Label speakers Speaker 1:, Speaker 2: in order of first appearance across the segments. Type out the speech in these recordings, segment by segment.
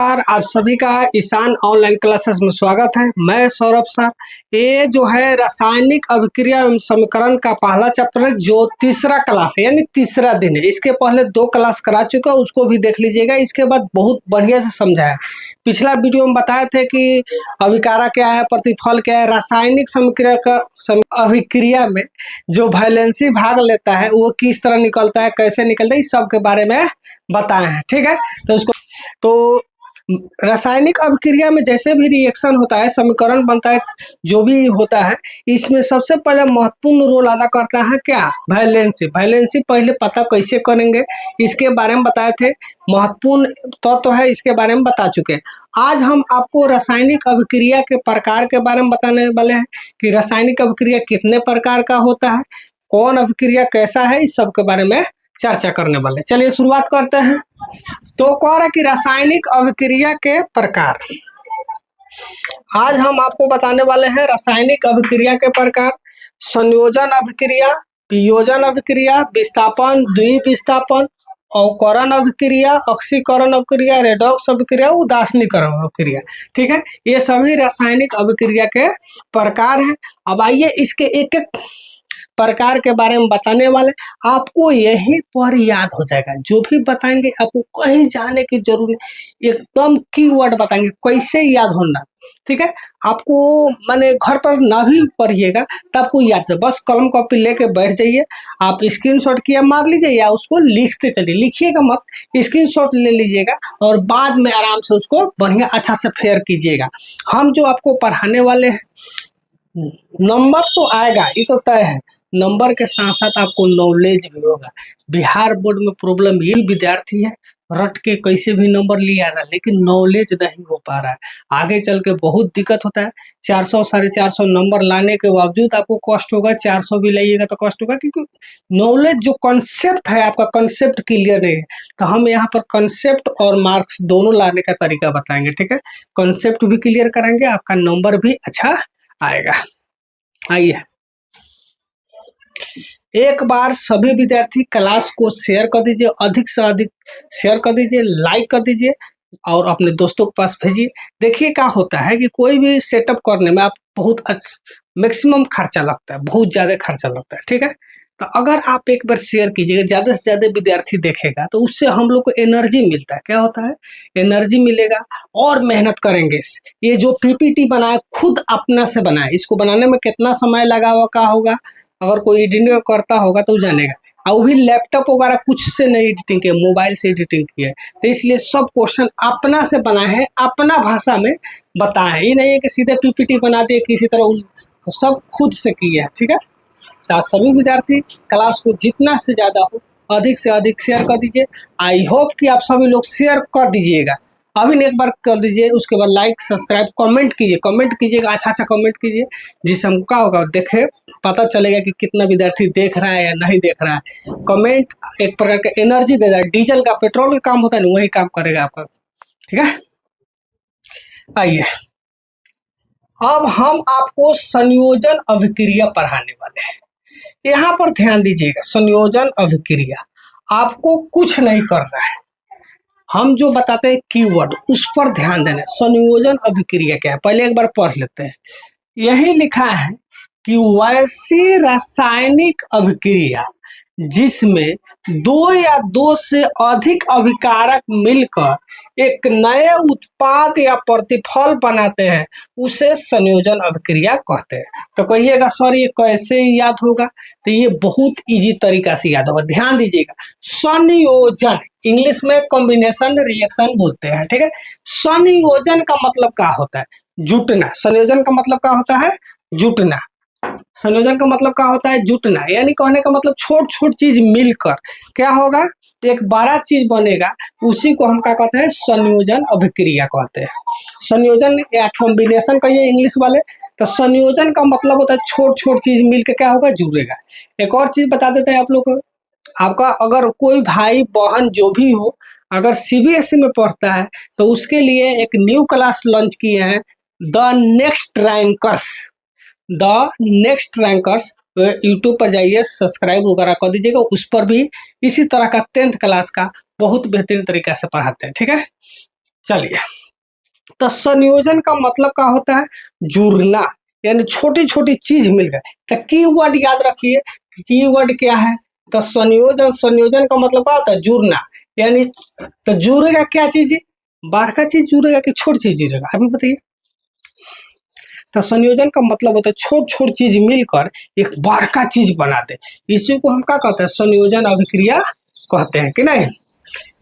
Speaker 1: नमस्कार, आप सभी का ईशान ऑनलाइन क्लासेस में स्वागत है। मैं सौरभ सर। ये जो है रासायनिक अभिक्रिया एवं समीकरण का पहला चैप्टर है, जो तीसरा क्लास है, यानी तीसरा दिन है। इसके पहले 2 क्लास करा चुका, उसको भी देख लीजिएगा। इसके बाद बहुत बढ़िया से समझाया। पिछला वीडियो में बताए थे कि अभिकारा क्या है, प्रतिफल क्या है, रासायनिक समीकरण का अभिक्रिया में जो वैलेंसी भाग लेता है वो किस तरह निकलता है, कैसे निकलता है, इस सब के बारे में बताए हैं। ठीक है, तो उसको तो रासायनिक अभिक्रिया में जैसे भी रिएक्शन होता है, समीकरण बनता है, जो भी होता है, इसमें सबसे पहले महत्वपूर्ण रोल अदा करता है क्या, वैलेंसी। वैलेंसी पहले पता कैसे करेंगे, इसके बारे में बताए थे। महत्वपूर्ण तत्व है, इसके बारे में बता चुके हैं। आज हम आपको रासायनिक अभिक्रिया के प्रकार के बारे में बताने वाले हैं कि रासायनिक अभिक्रिया कितने प्रकार का होता है, कौन अभिक्रिया कैसा है, इस सब के बारे में चर्चा करने वाले। चलिए शुरुआत करते हैं। तो कह रहा कि रासायनिक अभिक्रिया के प्रकार। आज हम आपको बताने वाले हैं रासायनिक अभिक्रिया के प्रकार। संयोजन अभिक्रिया, वियोजन अभिक्रिया, विस्थापन, द्विविस्थापन, अवकरण अभिक्रिया, ऑक्सीकरण अभिक्रिया, रेडॉक्स अभिक्रिया, उदासीनीकरण अभिक्रिया। ठीक है, ये सभी रासायनिक अभिक्रिया के प्रकार हैं। अब आइए इसके एक एक प्रकार के बारे में बताने वाले। आपको यहीं पर याद हो जाएगा, जो भी बताएंगे आपको कहीं जाने की जरूरत नहीं, एकदम कीवर्ड बताएंगे, कैसे याद होना। ठीक है, आपको माने घर पर ना भी पढ़िएगा तब आपको याद है, बस कलम कॉपी लेके बैठ जाइए। आप स्क्रीनशॉट किया मार लीजिए या उसको लिखते चलिए, लिखिएगा मत, स्क्रीनशॉट ले लीजिएगा और बाद में आराम से उसको बढ़िया अच्छा से फेयर कीजिएगा। हम जो आपको पढ़ाने वाले हैं, नंबर तो आएगा, ये तो तय है। नंबर के साथ साथ आपको नॉलेज भी होगा। बिहार बोर्ड में प्रॉब्लम ये विद्यार्थी है, रट के कैसे भी नंबर लिया रहा, लेकिन नॉलेज नहीं हो पा रहा है। आगे चल के बहुत दिक्कत होता है। 400 450 नंबर लाने के बावजूद आपको कष्ट होगा, 400 भी लाइएगा तो कष्ट होगा, क्योंकि नॉलेज जो कॉन्सेप्ट है आपका, कॉन्सेप्ट क्लियर नहीं है। तो हम यहाँ पर कॉन्सेप्ट और मार्क्स दोनों लाने का तरीका बताएंगे। ठीक है, कॉन्सेप्ट भी क्लियर करेंगे, आपका नंबर भी अच्छा आएगा। आइए, एक बार सभी विद्यार्थी क्लास को शेयर कर दीजिए, अधिक से अधिक शेयर कर दीजिए, लाइक कर दीजिए और अपने दोस्तों के पास भेजिए। देखिए क्या होता है कि कोई भी सेटअप करने में आप बहुत मैक्सिमम खर्चा लगता है, बहुत ज़्यादा खर्चा लगता है। ठीक है, तो अगर आप एक बार शेयर कीजिएगा, ज़्यादा से ज़्यादा विद्यार्थी देखेगा तो उससे हम लोग को एनर्जी मिलता है। क्या होता है, एनर्जी मिलेगा और मेहनत करेंगे। ये जो पीपीटी बनाए खुद अपना से बनाए, इसको बनाने में कितना समय लगा हुआ का होगा, अगर कोई एडिटिंग करता होगा तो जानेगा। और वो भी लैपटॉप वगैरह कुछ से नहीं एडिटिंग किया, मोबाइल से एडिटिंग किया है। तो इसलिए सब क्वेश्चन अपना से बनाए हैं, अपना भाषा में बताए। ये नहीं है कि सीधे पीपीटी बना दिए किसी तरह, तो सब खुद से किया है। ठीक है, तो सभी विद्यार्थी क्लास को जितना से ज़्यादा हो अधिक से अधिक शेयर कर दीजिए। आई होप कि आप सभी लोग शेयर कर दीजिएगा। अभी एक बार कर दीजिए, उसके बाद लाइक सब्सक्राइब कमेंट कीजिए। कमेंट कीजिएगा, अच्छा अच्छा कमेंट कीजिए, जिससे हमको क्या होगा, देखे पता चलेगा कि कितना विद्यार्थी देख रहा है या नहीं देख रहा है। कमेंट एक प्रकार का एनर्जी दे रहा है, डीजल का पेट्रोल का काम होता है ना, वही काम करेगा आपका। ठीक है, आइए अब हम आपको संयोजन अभिक्रिया पढ़ाने वाले हैं। यहाँ पर ध्यान दीजिएगा, संयोजन अभिक्रिया आपको कुछ नहीं करना है। हम जो बताते हैं कीवर्ड, उस पर ध्यान देना है। संयोजन अभिक्रिया क्या है, पहले एक बार पढ़ लेते हैं। यही लिखा है कि वैसी रासायनिक अभिक्रिया जिसमें 2 या 2 से अधिक अभिकारक मिलकर एक नए उत्पाद या प्रतिफल बनाते हैं, उसे संयोजन अभिक्रिया कहते हैं। तो कहिएगा सर ये कैसे याद होगा, तो ये बहुत इजी तरीका से याद होगा। ध्यान दीजिएगा, संयोजन इंग्लिश में कॉम्बिनेशन रिएक्शन बोलते हैं। ठीक है, संयोजन का मतलब क्या होता है, जुटना। संयोजन का मतलब क्या होता है, जुटना। संयोजन का मतलब क्या होता है, जुटना, यानी कहने का मतलब छोट छोट चीज मिलकर क्या होगा, एक बड़ा चीज बनेगा। उसी को हम क्या कहते हैं, संयोजन अभिक्रिया कहते हैं। संयोजन या कॉम्बिनेशन कहिए इंग्लिश वाले। तो संयोजन का मतलब होता है छोट छोट चीज मिलकर क्या होगा, जुड़ेगा। एक और चीज बता देते हैं आप लोग को, आपका अगर कोई भाई बहन जो भी हो, अगर सीबीएसई में पढ़ता है तो उसके लिए एक न्यू क्लास लॉन्च किए हैं, the next rankers. The next rankers YouTube पर जाइए, सब्सक्राइब वगैरह कर दीजिएगा। उस पर भी इसी तरह का 10th क्लास का बहुत बेहतरीन तरीका से पढ़ाते हैं। ठीक है, चलिए, तो संयोजन का मतलब क्या होता है? जुड़ना, यानी छोटी छोटी चीज मिल गए। तो की वर्ड याद रखिए, की वर्ड क्या है? तो संयोजन, संयोजन का मतलब क्या होता है? जुड़ना। यानी तो जुड़ेगा क्या चीज? बड़का चीज जुड़ेगा कि छोटी चीज जुड़ेगा? अभी बताइए। तो संयोजन का मतलब होता है छोट छोट चीज मिलकर एक बड़का चीज बना दे। इसी को हम क्या कहते हैं? संयोजन अभिक्रिया कहते हैं कि नहीं?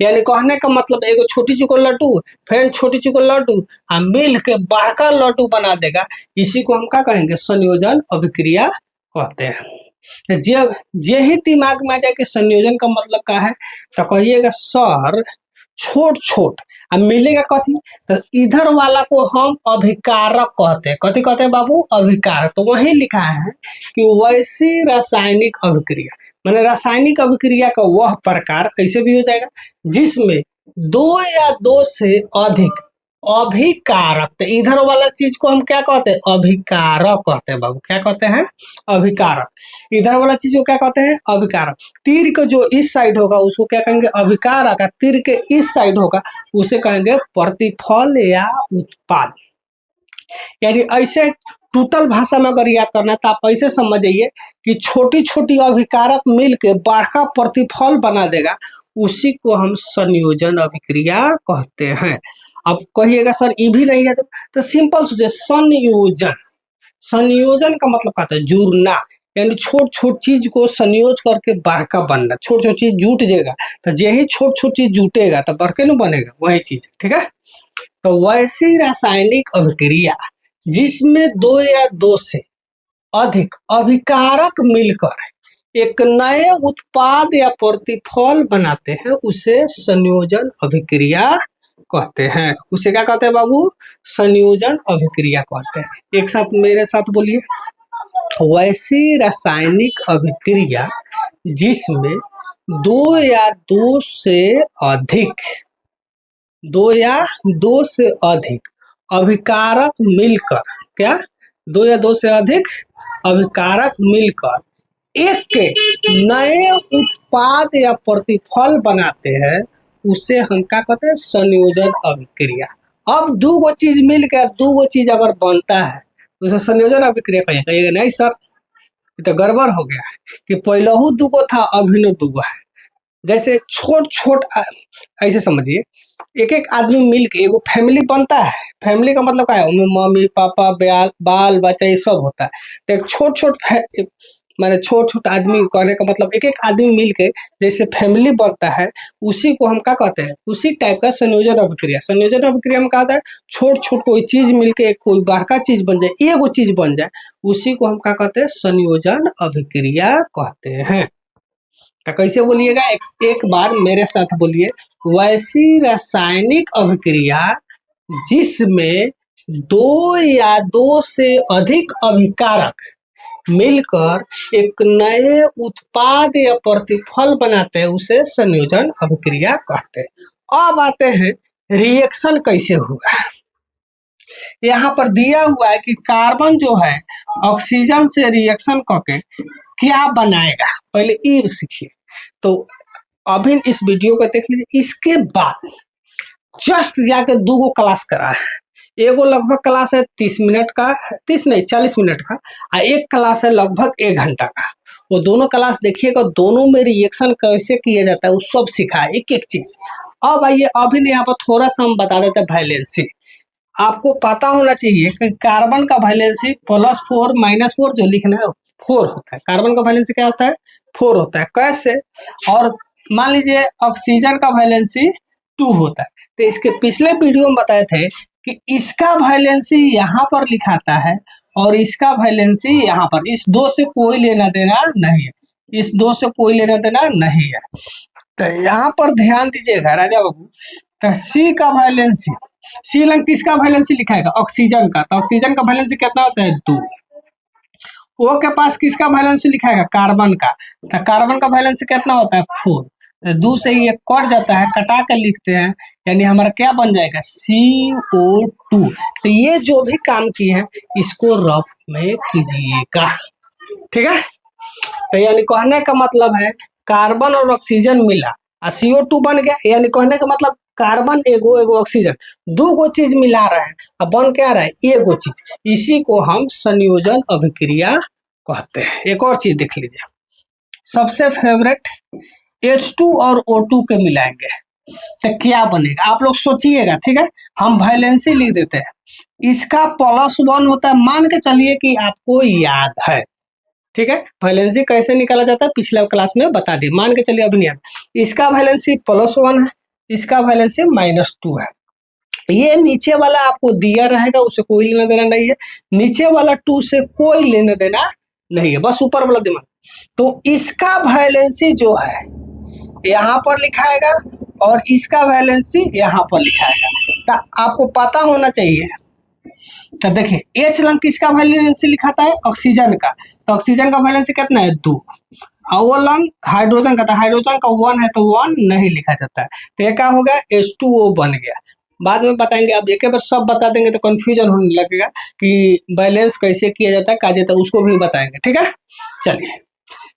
Speaker 1: यानी कहने का मतलब एगो छोटी सी को लड्डू, फिर छोटी सी को लड्डू मिल के बड़का लड्डू बना देगा। इसी को हम क्या कहेंगे? संयोजन अभिक्रिया कहते हैं। जे जे ही दिमाग में आ जाए कि संयोजन का मतलब क्या है, तो कहिएगा सर छोट छोट। अब मिलेगा कथी? तो इधर वाला को हम अभिकारक कहते हैं। कथी कहते हैं बाबू? अभिकारक। तो वही लिखा है कि वैसी रासायनिक अभिक्रिया, माने रासायनिक अभिक्रिया का वह प्रकार, ऐसे भी हो जाएगा, जिसमें दो या दो से अधिक अभिकारक। तो इधर वाला चीज को हम क्या कहते हैं? अभिकारक कहते हैं बाबू। क्या कहते हैं? अभिकारक। इधर वाला चीज को क्या कहते हैं? अभिकारक। तीर का जो इस साइड होगा उसको क्या कहेंगे? अभिकारक। तीर के इस साइड होगा उसे कहेंगे प्रतिफल या उत्पाद। यानी ऐसे टोटल भाषा में अगर याद करना है तो आप ऐसे समझ जाइए कि छोटी छोटी अभिकारक मिल के बड़का प्रतिफल बना देगा। उसी को हम संयोजन अभिक्रिया कहते हैं। अब कहिएगा सर ये भी नहीं है, तो सिंपल सोचिए, संयोजन। संयोजन का मतलब कहता है जुड़ना, यानी छोट छोट चीज को संयोज करके बड़का बनना। छोट छोट चीज जुट जाएगा, तो यही छोट छोट चीज जुटेगा तो बड़के न बनेगा, वही चीज। ठीक है, तो वैसी रासायनिक अभिक्रिया जिसमें दो या दो से अधिक अभिकारक मिलकर एक नए उत्पाद या प्रतिफल बनाते हैं उसे संयोजन अभिक्रिया कहते हैं। उसे क्या कहते हैं बाबू? संयोजन अभिक्रिया कहते हैं। एक साथ मेरे साथ बोलिए, वैसी रासायनिक अभिक्रिया जिसमें दो या दो से अधिक, दो या दो से अधिक अभिकारक मिलकर, क्या? दो या दो से अधिक अभिकारक मिलकर एक के नए उत्पाद या प्रतिफल बनाते हैं उसे हम क्या कहते हैं? संयोजन अभिक्रिया। अब दो गो चीज मिल के दो गो चीज अगर बनता है उसे संयोजन अभिक्रिया कहिएगा। नहीं सर, ये तो गड़बड़ हो गया है कि पहलहू दुगो था अभी न दुगो है। जैसे छोट छोट, ऐसे समझिए, एक एक आदमी मिल के एगो फैमिली बनता है। फैमिली का मतलब क्या है? उनमें मम्मी पापा बाल बच्चा ये सब होता है। तो एक छोट छोट माने छोट छोट आदमी कहने का मतलब एक एक आदमी मिल के जैसे फैमिली बनता है, उसी को हम क्या कहते हैं? उसी टाइप का संयोजन अभिक्रिया। संयोजन अभिक्रिया में क्या होता है? छोट छोट कोई चीज मिलके कोई बड़का चीज बन जाए, एगो चीज बन जाए, उसी को हम क्या कहते हैं? संयोजन अभिक्रिया कहते हैं। तो कैसे बोलिएगा? एक बार मेरे साथ बोलिए, वैसी रासायनिक अभिक्रिया जिसमें दो या दो से अधिक अभिकारक मिलकर एक नए उत्पाद या प्रतिफल बनाते हैं उसे संयोजन अभिक्रिया कहते हैं। अब आते हैं रिएक्शन कैसे हुआ। यहाँ पर दिया हुआ है कि कार्बन जो है ऑक्सीजन से रिएक्शन करके क्या बनाएगा, पहले ये सीखिए। तो अभी इस वीडियो को देख लीजिए। इसके बाद जस्ट जाके दो गो क्लास करा है। एगो लगभग क्लास है 30 मिनट का, 30 नहीं 40 मिनट का, और एक क्लास है लगभग 1 घंटा का। वो दोनों क्लास देखिएगा, दोनों में रिएक्शन कैसे किया जाता है वो सब सिखा है, एक एक चीज। अब आइए अभी यहाँ पर थोड़ा सा हम बता देते हैं वैलेंसी। आपको पता होना चाहिए कि कार्बन का वैलेंसी +4 -4 जो लिखना है 4 होता है। कार्बन का वैलेंसी क्या होता है? 4 होता है। कैसे? और मान लीजिए ऑक्सीजन का वैलेंसी 2 होता है। तो इसके पिछले वीडियो में बताए थे कि इसका वैलेंसी यहाँ पर लिखाता है और इसका वैलेंसी यहाँ पर। इस दो से कोई लेना देना नहीं है, इस दो से कोई लेना देना नहीं है। तो यहाँ पर ध्यान दीजिएगा राजा बाबू। तो सी का वैलेंसी, सी लंग किसका वैलेंसी लिखाएगा? ऑक्सीजन का। तो ऑक्सीजन का वैलेंसी कितना होता है? 2। ओ के पास किसका वैलेंसी लिखाएगा? कार्बन का। तो कार्बन का वैलेंसी कितना होता है? 4। तो 2 से ये कट जाता है, कटा कर लिखते हैं, यानी हमारा क्या बन जाएगा? CO2। तो ये जो भी काम किए हैं इसको रफ में कीजिएगा, ठीक है? तो यानी कहने का मतलब है कार्बन और ऑक्सीजन मिला और CO2 बन गया। यानी कहने का मतलब कार्बन एगो एगो ऑक्सीजन, दो गो चीज मिला रहे हैं, अब बन क्या रहा है एगो चीज, इसी को हम संयोजन अभिक्रिया कहते हैं। एक और चीज देख लीजिए, सबसे फेवरेट H2 और O2 के मिलाएंगे तो क्या बनेगा, आप लोग सोचिएगा, ठीक है। हम वैलेंसी लिख देते हैं, इसका +1 होता है, मान के चलिए कि आपको याद है, ठीक है। वैलेंसी कैसे निकाला जाता है पिछले क्लास में बता दिए, मान के चलिए अभी नहीं याद। इसका वैलेंसी +1 है, इसका वैलेंसी -2 है। ये नीचे वाला आपको दिया रहेगा, उसे कोई लेना देना नहीं है, नीचे वाला 2 से कोई लेना देना नहीं है, बस ऊपर वाला दिमाग। तो इसका वैलेंसी जो है यहाँ पर लिखाएगा और इसका वैलेंसी यहाँ पर लिखाएगा, तो आपको पता होना चाहिए। तो देखिए H लंग किसका वैलेंसी लिखाता है, ऑक्सीजन का, तो ऑक्सीजन का वैलेंसी कितना है 2, और वो लंग हाइड्रोजन का था, हाइड्रोजन का 1 है तो 1 नहीं लिखा जाता है, तो ये क्या हो गया H2O बन गया। बाद में बताएंगे, अब एक बार सब बता देंगे तो कंफ्यूजन होने लगेगा कि बैलेंस कैसे किया जाता है, कहा जाता है, उसको भी बताएंगे, ठीक है। चलिए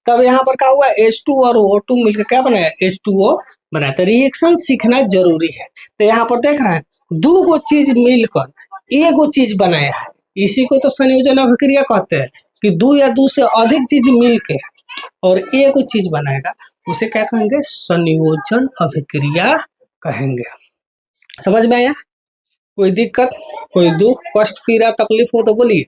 Speaker 1: तब यहाँ पर क्या हुआ, H2 और O2 मिलकर क्या बनाया, H2O बनाया। तो रिएक्शन सीखना जरूरी है। तो यहाँ पर देख रहे हैं दो गो चीज मिलकर एगो चीज बनाया है, इसी को तो संयोजन अभिक्रिया कहते हैं, कि दो या दो से अधिक चीज मिलके और एगो चीज बनाएगा, उसे क्या कहेंगे, संयोजन अभिक्रिया कहेंगे। समझ में आया, कोई दिक्कत, कोई दुख, कष्ट, पीड़ा, तकलीफ हो तो बोलिए,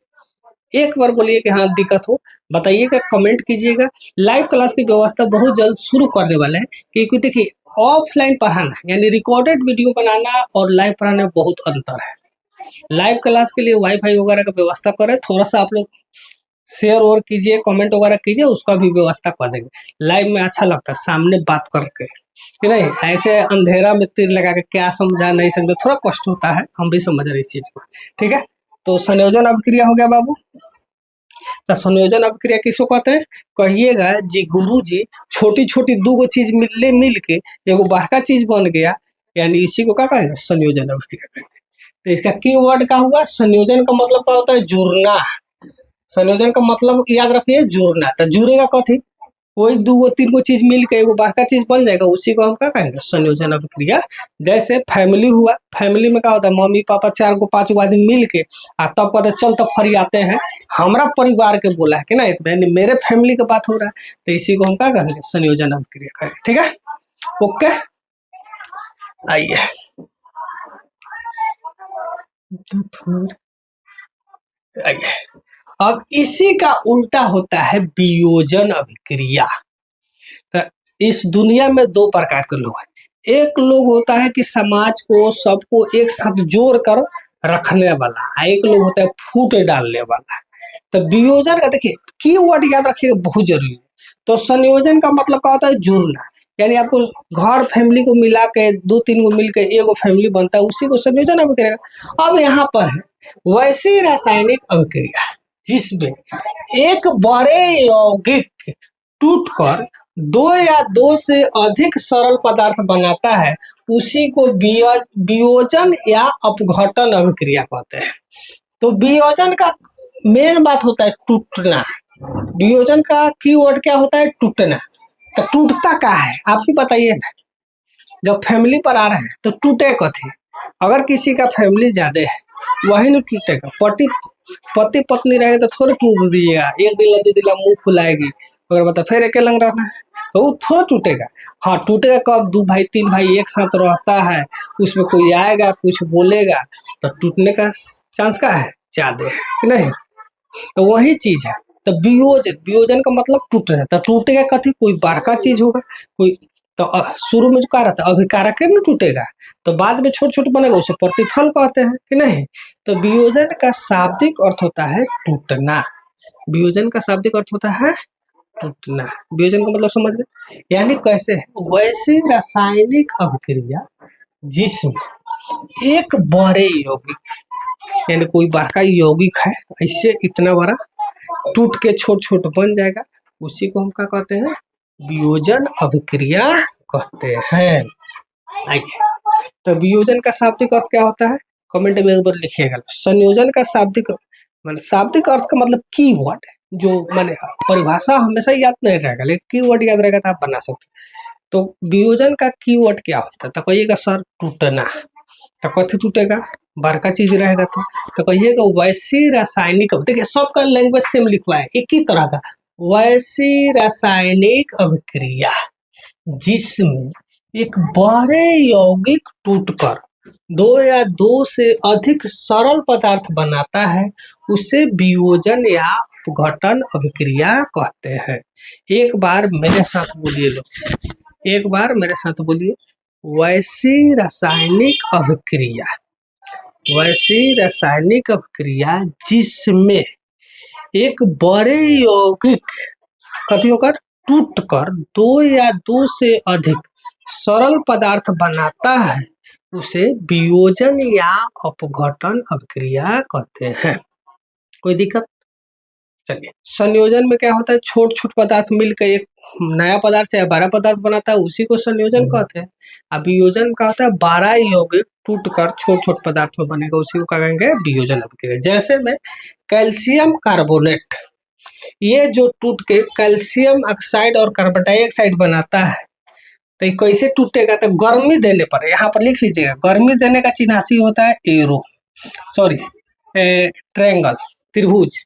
Speaker 1: एक बार बोलिए कि हाँ दिक्कत हो, बताइएगा, कमेंट कीजिएगा। लाइव क्लास की व्यवस्था बहुत जल्द शुरू करने वाले हैं, क्योंकि देखिए ऑफलाइन पढ़ाना यानी रिकॉर्डेड वीडियो बनाना और लाइव पढ़ाने में बहुत अंतर है। लाइव क्लास के लिए वाईफाई वगैरह का व्यवस्था करें, थोड़ा सा आप लोग शेयर और कीजिए, कमेंट वगैरह कीजिए, उसका भी व्यवस्था कर देंगे। लाइव में अच्छा लगता है सामने बात करके, कि नहीं ऐसे अंधेरा में तीर लगा के क्या समझा नहीं समझा, थोड़ा कष्ट होता है, हम भी समझ रहे इस चीज को, ठीक है। तो संयोजन अभिक्रिया हो गया बाबू। तो संयोजन अभिक्रिया किसको कहते हैं, कहिएगा जी गुरु जी, छोटी छोटी दो गो चीज मिल के एगो बड़का चीज बन गया, यानी इसी को क्या कहेंगे, संयोजन अभिक्रिया कहेंगे। तो इसका कीवर्ड क्या हुआ, संयोजन का मतलब क्या होता है, जुड़ना। संयोजन का मतलब याद रखिए जुड़ना, तो जुड़ेगा कथी, कोई दो गो तीन गो चीज मिल के एगो बड़का चीज बन जाएगा, उसी को हम क्या कहेंगे, संयोजन अभिक्रिया। जैसे फैमिली हुआ, फैमिली में क्या होता है, मम्मी पापा 4 गो 5 गो आदमी मिल के तब कहते चल तब फरियाते हैं, हमारा परिवार के बोला है कि ना, मेरे फैमिली की बात हो रहा है, तो इसी को हम क्या कहेंगे, संयोजन अभिक्रिया कहेंगे, ठीक है। ओके आइए, आइए अब इसी का उल्टा होता है वियोजन अभिक्रिया। तो इस दुनिया में दो प्रकार के लोग हैं, एक लोग होता है कि समाज को सबको एक साथ जोड़ कर रखने वाला, एक लोग होता है फूट डालने वाला। तो वियोजन का देखिए कीवर्ड याद रखिएगा, बहुत जरूरी है। तो संयोजन का मतलब क्या होता है, जुड़ना, यानी आपको घर फैमिली को मिला के 2-3 गो मिल के एगो फैमिली बनता है, उसी को संयोजन अभिक्रिया। अब यहाँ पर है वैसी रासायनिक अभिक्रिया जिसमें एक बड़े यौगिक टूटकर 2 या 2 से अधिक सरल पदार्थ बनाता है, उसी को वियोजन या अपघटन अभिक्रिया कहते हैं। तो वियोजन का मेन बात होता है टूटना, वियोजन का कीवर्ड क्या होता है, टूटना। तो टूटता क्या है आप ही बताइए ना, जब फैमिली पर आ रहे हैं तो टूटे कथी, अगर किसी का फैमिली ज्यादा है वही नहीं टूटेगा, पति पत्नी रहेगा तो थोड़ा टूट दिएगा, एक दिन 2 दिन मुंह फुलाएगी, अगर बता फिर अकेला रहना है तो वो थोड़ा टूटेगा। हाँ टूटेगा कब, 2 भाई 3 भाई एक साथ रहता है, उसमें कोई आएगा कुछ बोलेगा तो टूटने का चांस का है, ज्यादा है कि नहीं। तो वही चीज है। तो वियोजन, वियोजन का मतलब टूट रहा है, तो टूटेगा कथी, कोई बड़का चीज होगा, कोई तो शुरू में जो क्या रहता है अभिकारक में टूटेगा, तो बाद में छोट छोट बनेगा, उसे प्रतिफल कहते हैं कि नहीं। तो वियोजन का शाब्दिक अर्थ होता है टूटना, वियोजन का शाब्दिक अर्थ होता है टूटना। वियोजन का मतलब समझ गए, यानी कैसे है, वैसी रासायनिक अभिक्रिया जिसमें एक बड़े यौगिक, यानी कोई बड़का यौगिक है ऐसे इतना बड़ा टूट के छोट छोट बन जाएगा, उसी को हम क्या कहते हैं, वियोजन अभिक्रिया कहते हैं। आइए तो वियोजन का शाब्दिक अर्थ क्या होता है, कमेंट में एक बार लिखिएगा। संयोजन का शाब्दिक शाब्दिक अर्थ का मतलब कीवर्ड, जो माने परिभाषा हमेशा याद नहीं रहेगा, लेकिन कीवर्ड याद रहेगा तो आप बना सकते। तो वियोजन का कीवर्ड क्या होता है? तो कहिएगा सर टूटना। तो कथी टूटेगा? बड़का चीज रहेगा तो कहिएगा वैसी रासायनिक, देखिए सबका लैंग्वेज सेम लिखवा है एक ही तरह का, वैसी रासायनिक अभिक्रिया जिसमें एक बड़े यौगिक टूटकर दो या दो से अधिक सरल पदार्थ बनाता है, उसे वियोजन या अपघटन अभिक्रिया कहते हैं। एक बार मेरे साथ बोलिए लोग, एक बार मेरे साथ बोलिए, वैसी रासायनिक अभिक्रिया, वैसी रासायनिक अभिक्रिया जिसमें एक बड़े यौगिक कथी होकर टूटकर दो या दो से अधिक सरल पदार्थ बनाता है, उसे वियोजन या अपघटन अभिक्रिया कहते हैं। कोई दिक्कत? चलिए, संयोजन में क्या होता है? छोट छोट पदार्थ मिलकर एक नया पदार्थ चाहे बड़ा पदार्थ बनाता है, उसी को संयोजन कहते हैं। अब वियोजन का होता है बड़ा यौगिक टूटकर छोट छोट पदार्थ में बनेगा, उसी को कहेंगे वियोजन अभिक्रिया। जैसे में कैल्शियम कार्बोनेट, ये जो टूट के कैल्शियम ऑक्साइड और कार्बन डाइऑक्साइड बनाता है, तो ये कैसे टूटेगा? तो गर्मी देने पर, यहाँ पर लिख लीजिएगा, गर्मी देने का चिन्हासी होता है एरो, सॉरी ट्रायंगल, त्रिभुज।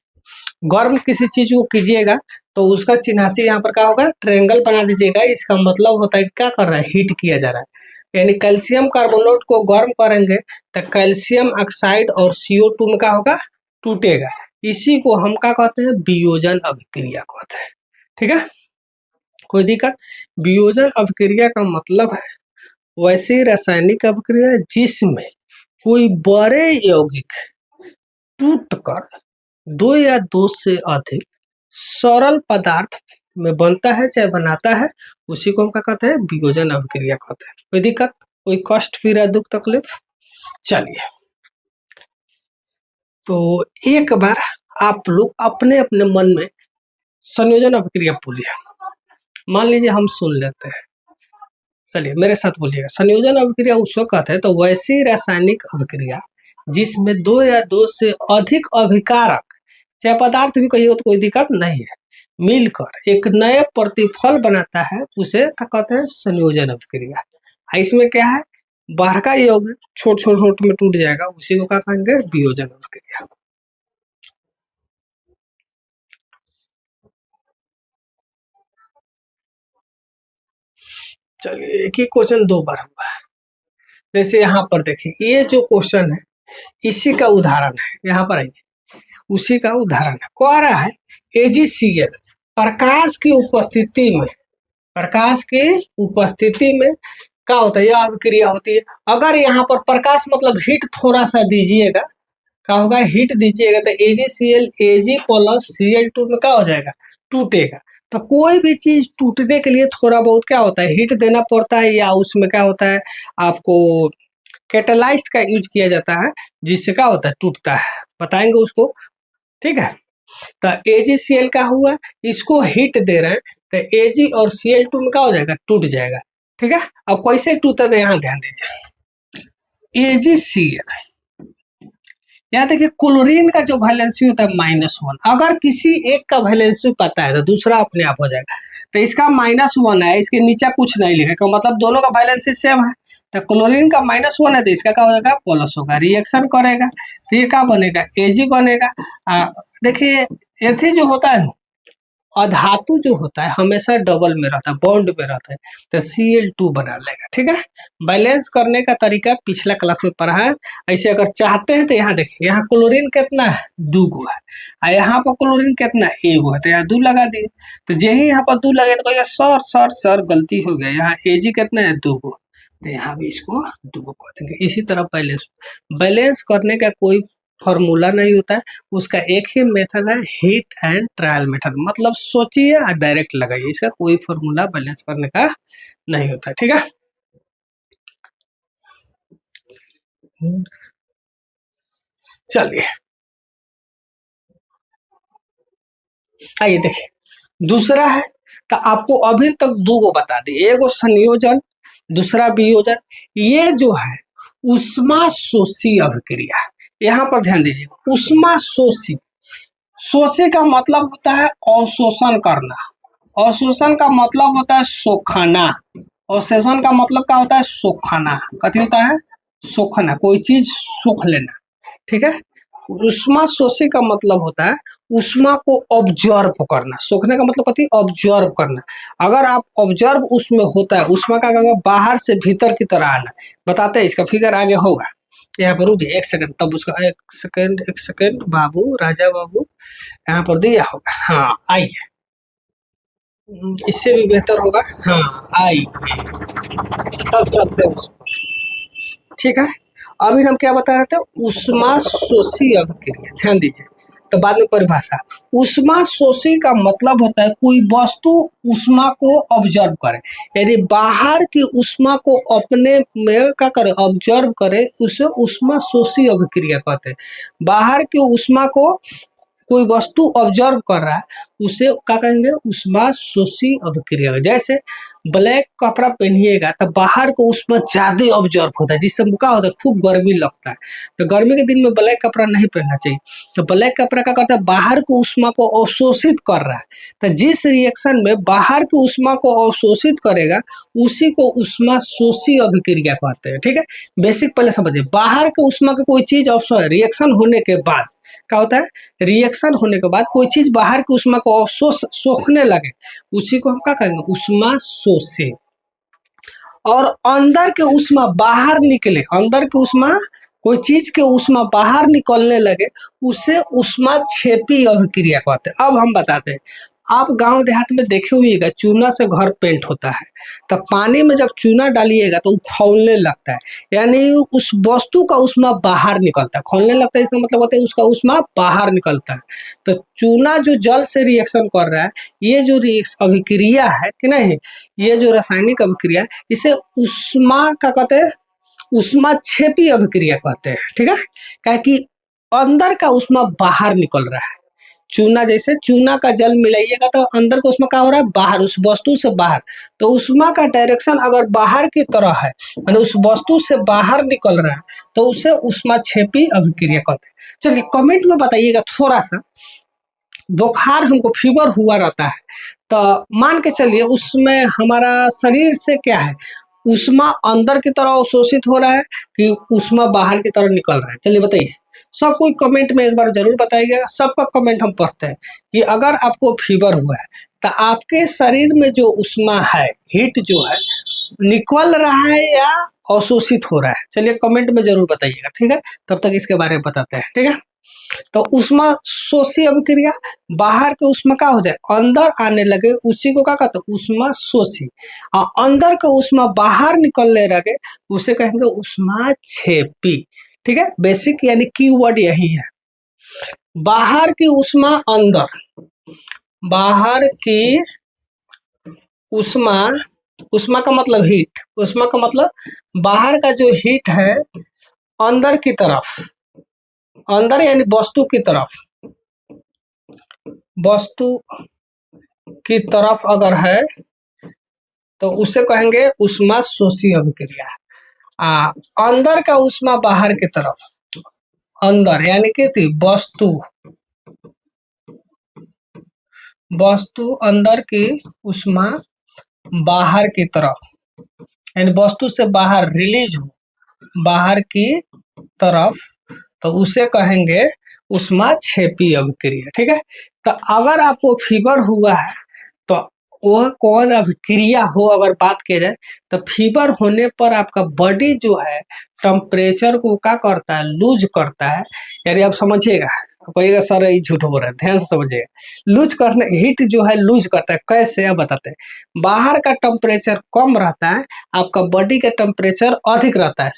Speaker 1: गर्म किसी चीज को कीजिएगा तो उसका चिन्हासी यहाँ पर क्या होगा? ट्रायंगल बना दीजिएगा। इसका मतलब होता है क्या कर रहा है? हीट किया जा रहा है। यानी कैल्शियम कार्बोनेट को गर्म करेंगे तो कैल्शियम ऑक्साइड और CO2 में क्या होगा? टूटेगा। इसी को हम क्या कहते हैं? वियोजन अभिक्रिया कहते हैं। ठीक है, कोई दिक्कत? वियोजन अभिक्रिया का मतलब है वैसी रासायनिक अभिक्रिया जिसमें कोई बड़े यौगिक टूटकर दो या दो से अधिक सरल पदार्थ में बनता है चाहे बनाता है, उसी को हम क्या कहते हैं? वियोजन अभिक्रिया कहते हैं। कोई दिक्कत? कोई कष्ट, पीड़ा, दुख, तकलीफ? चलिए, तो एक बार आप लोग अपने अपने मन में संयोजन अभिक्रिया बोलिए। मान लीजिए हम सुन लेते हैं, चलिए मेरे साथ बोलिएगा। संयोजन अभिक्रिया उसको कहते हैं तो वैसी रासायनिक अभिक्रिया जिसमें दो या दो से अधिक अभिकारक, चाहे पदार्थ भी कहिए तो कोई दिक्कत नहीं है, मिलकर एक नए प्रतिफल बनाता है, उसे क्या कहते हैं? संयोजन अभिक्रिया। इसमें क्या है? बाहर का योग छोट छोट छोट में टूट जाएगा, उसी को क्या कहेंगे? वियोजन अभिक्रिया। चलिए, एक ही क्वेश्चन दो बार हुआ है। जैसे यहाँ पर देखिए, ये जो क्वेश्चन है इसी का उदाहरण है, यहाँ पर आइए, उसी का उदाहरण है। कह रहा है AgCl प्रकाश की उपस्थिति में, प्रकाश की उपस्थिति में क्या होता है? यह अभिक्रिया होती है। अगर यहाँ पर प्रकाश मतलब हीट थोड़ा सा दीजिएगा, क्या होगा? हीट दीजिएगा तो AgCl Ag प्लस Cl2 में क्या हो जाएगा? टूटेगा। तो कोई भी चीज टूटने के लिए थोड़ा बहुत क्या होता है? हीट देना पड़ता है, या उसमें क्या होता है? आपको कैटालाइस्ट का यूज किया जाता है, जिससे क्या होता है? टूटता है। बताएंगे उसको, ठीक है। तो AgCl का हुआ, इसको हीट दे रहे हैं तो Ag और Cl2 में क्या हो जाएगा? टूट जाएगा। ठीक है, अब कैसे टूटा है यहाँ ध्यान दीजिए। AgCl, यहाँ देखिए क्लोरीन का जो वैलेंसी होता है -1, अगर किसी एक का वैलेंसी पता है तो दूसरा अपने आप हो जाएगा। तो इसका -1 है, इसके नीचे कुछ नहीं लिखा, मतलब दोनों का वैलेंसी सेम है। तो क्लोरीन का -1 है तो इसका क्या हो जाएगा? प्लस होगा, रिएक्शन करेगा तो ये क्या बनेगा? Ag बनेगा। देखिए एथी जो होता है, अधातु जो होता है हमेशा डबल में रहता है, बॉन्ड में रहता है, तो Cl2 बना लेगा। ठीक है, बैलेंस करने का तरीका पिछला क्लास में पढ़ा है। ऐसे अगर चाहते हैं तो यहाँ देखिए, यहाँ क्लोरीन कितना है? 2 गो है, और यहाँ पर क्लोरीन कितना है? 1 गो है, तो यहाँ 2 लगा दिए। तो यही यहाँ पर 2 लगे तो कहिए सर सर सर गलती हो गया, यहाँ Ag कितना है? 2 गो, तो यहाँ भी इसको 2 गो कर देंगे। इसी तरह बैलेंस, बैलेंस करने का कोई फॉर्मूला नहीं होता है, उसका एक ही मेथड है, हीट एंड ट्रायल मेथड। मतलब सोचिए और डायरेक्ट लगाइए, इसका कोई फॉर्मूला बैलेंस करने का नहीं होता। ठीक है, चलिए आइए देखिए, दूसरा है तो आपको अभी तक 2 गो बता दिए, एगो संयोजन, दूसरा वियोजन। ये जो है उष्मा शोषी अभिक्रिया, यहाँ पर ध्यान दीजिए, उष्मा शोषी। शोषी का मतलब होता है अवशोषण करना, अवशोषण का मतलब होता है सोखना। ऑब्सेशन का मतलब क्या होता है? सोखना। कथी होता है? सोखना, कोई चीज सोख लेना। ठीक है। उष्मा शोषी का मतलब होता है उष्मा को ऑब्जर्व करना। सोखने का मतलब कथी? ऑब्जर्व करना। अगर आप ऑब्जर्व उसमें होता है, उष्मा का अगर बाहर से भीतर की तरह आना। बताते हैं, इसका फिगर आगे होगा। यहाँ पर रुकिए एक सेकंड, तब उसका एक सेकंड बाबू, राजा बाबू यहाँ पर दिया होगा। हाँ आइए, इससे भी बेहतर होगा। हाँ आइए, तब चलते हैं उस पर। ठीक है। अभी हम क्या बता रहे थे? उष्मा शोषी अभिक्रिया, ध्यान दीजिए। तो बाद में परिभाषा। उष्मा शोषी का मतलब होता है कोई वस्तु उष्मा को ऑब्जर्व करे, यानी बाहर की उष्मा को अपने में क्या करे? ऑब्जर्व करे, उसे उष्मा शोषी अभिक्रिया कहते हैं। बाहर की उष्मा को कोई वस्तु ऑब्जर्व कर रहा है, उसे क्या कहेंगे? उष्मा शोषी अभिक्रिया। जैसे ब्लैक कपड़ा पहनिएगा तो बाहर को उष्मा ज्यादा ऑब्जर्व होता है, जिससे क्या होता है? खूब गर्मी लगता है। तो गर्मी के दिन में ब्लैक कपड़ा नहीं पहनना चाहिए। तो ब्लैक कपड़ा क्या करता है? बाहर को उष्मा को अवशोषित कर रहा है। तो जिस रिएक्शन में बाहर की उष्मा को अवशोषित करेगा, उसी को उष्मा शोषी अभिक्रिया कहते हैं। ठीक है। बेसिक पहले समझिए, बाहर के उष्मा की कोई चीज रिएक्शन होने के बाद क्या होता है? रिएक्शन होने के बाद कोई चीज बाहर की उष्मा को सोखने लगे, उसी को हम क्या कहेंगे? उष्मा शोषी। और अंदर के उष्मा बाहर निकले, अंदर की उष्मा, कोई चीज के उष्मा बाहर निकलने लगे, उसे उष्मा क्षेपी अभिक्रिया कहते हैं। अब हम बताते हैं। आप गांव देहात में देखे होइएगा, चूना से घर पेंट होता है। तो पानी में जब चूना डालिएगा तो वो खौलने लगता है, यानी उस वस्तु का उष्मा बाहर निकलता है। खौलने लगता है, इसका मतलब होता है उसका उष्मा बाहर निकलता है। तो चूना जो जल से रिएक्शन कर रहा है, ये जो अभिक्रिया है कि नहीं, ये जो रासायनिक अभिक्रिया है, इसे उष्मा का कहते हैं, उष्मा क्षेपी अभिक्रिया कहते हैं। ठीक है। क्या कि अंदर का उष्मा बाहर निकल रहा है। चूना, जैसे चूना का जल मिलाइएगा तो अंदर का उष्मा क्या हो रहा है? बाहर, उस वस्तु से बाहर। तो उष्मा का डायरेक्शन अगर बाहर की तरह है, यानी उस वस्तु से बाहर निकल रहा है, तो उसे उष्मा क्षेपी अभिक्रिया कहते हैं। चलिए कमेंट में बताइएगा थोड़ा सा। बुखार, हमको फीवर हुआ रहता है, तो मान के चलिए उसमें हमारा शरीर से क्या है? उष्मा अंदर की तरह अवशोषित हो रहा है कि उष्मा बाहर की तरह निकल रहा है? चलिए बताइए। सब कोई कमेंट में एक बार जरूर बताइएगा। सबका कमेंट हम पढ़ते हैं कि अगर आपको फीवर हुआ है तो आपके शरीर में जो उष्मा है, हीट जो है, निकल रहा है या अवशोषित हो रहा है? चलिए कमेंट में जरूर बताइएगा। ठीक है। तब तक इसके बारे में बताते हैं। ठीक है। तो उष्मा शोषी अभिक्रिया, बाहर के उष्मा का हो जाए अंदर आने लगे, उसी को क्या कहते हैं? उष्मा शोषी। और अंदर के उष्मा बाहर निकलने लगे, उसे कहेंगे उष्मा क्षेपी। ठीक है। बेसिक यानी कीवर्ड यही है। बाहर की उष्मा अंदर, बाहर की उष्मा, उष्मा का मतलब हीट, उष्मा का मतलब बाहर का जो हीट है अंदर की तरफ, अंदर यानी वस्तु की तरफ, वस्तु की तरफ अगर है तो उसे कहेंगे उष्मा शोषी अभिक्रिया। अंदर का उष्मा बाहर की तरफ, अंदर यानी कि थी वस्तु, वस्तु अंदर की उष्मा बाहर की तरफ, यानी वस्तु से बाहर रिलीज हो, बाहर की तरफ, तो उसे कहेंगे उष्मा क्षेपी अभिक्रिया। ठीक है। तो अगर आपको फीवर हुआ है तो वह कौन अभिक्रिया हो, अगर बात की जाए तो फीवर होने पर आपका बॉडी जो है टेम्परेचर को क्या करता है? लूज करता है। यानी आप समझिएगा, कहिएगा सर ये झूठ बोल रहा है, ध्यान से समझिएगा। लूज करने, हीट जो है लूज करता है। कैसे? अब बताते हैं। बाहर का टेम्परेचर कम रहता है, आपका बॉडी का टेम्परेचर अधिक रहता है।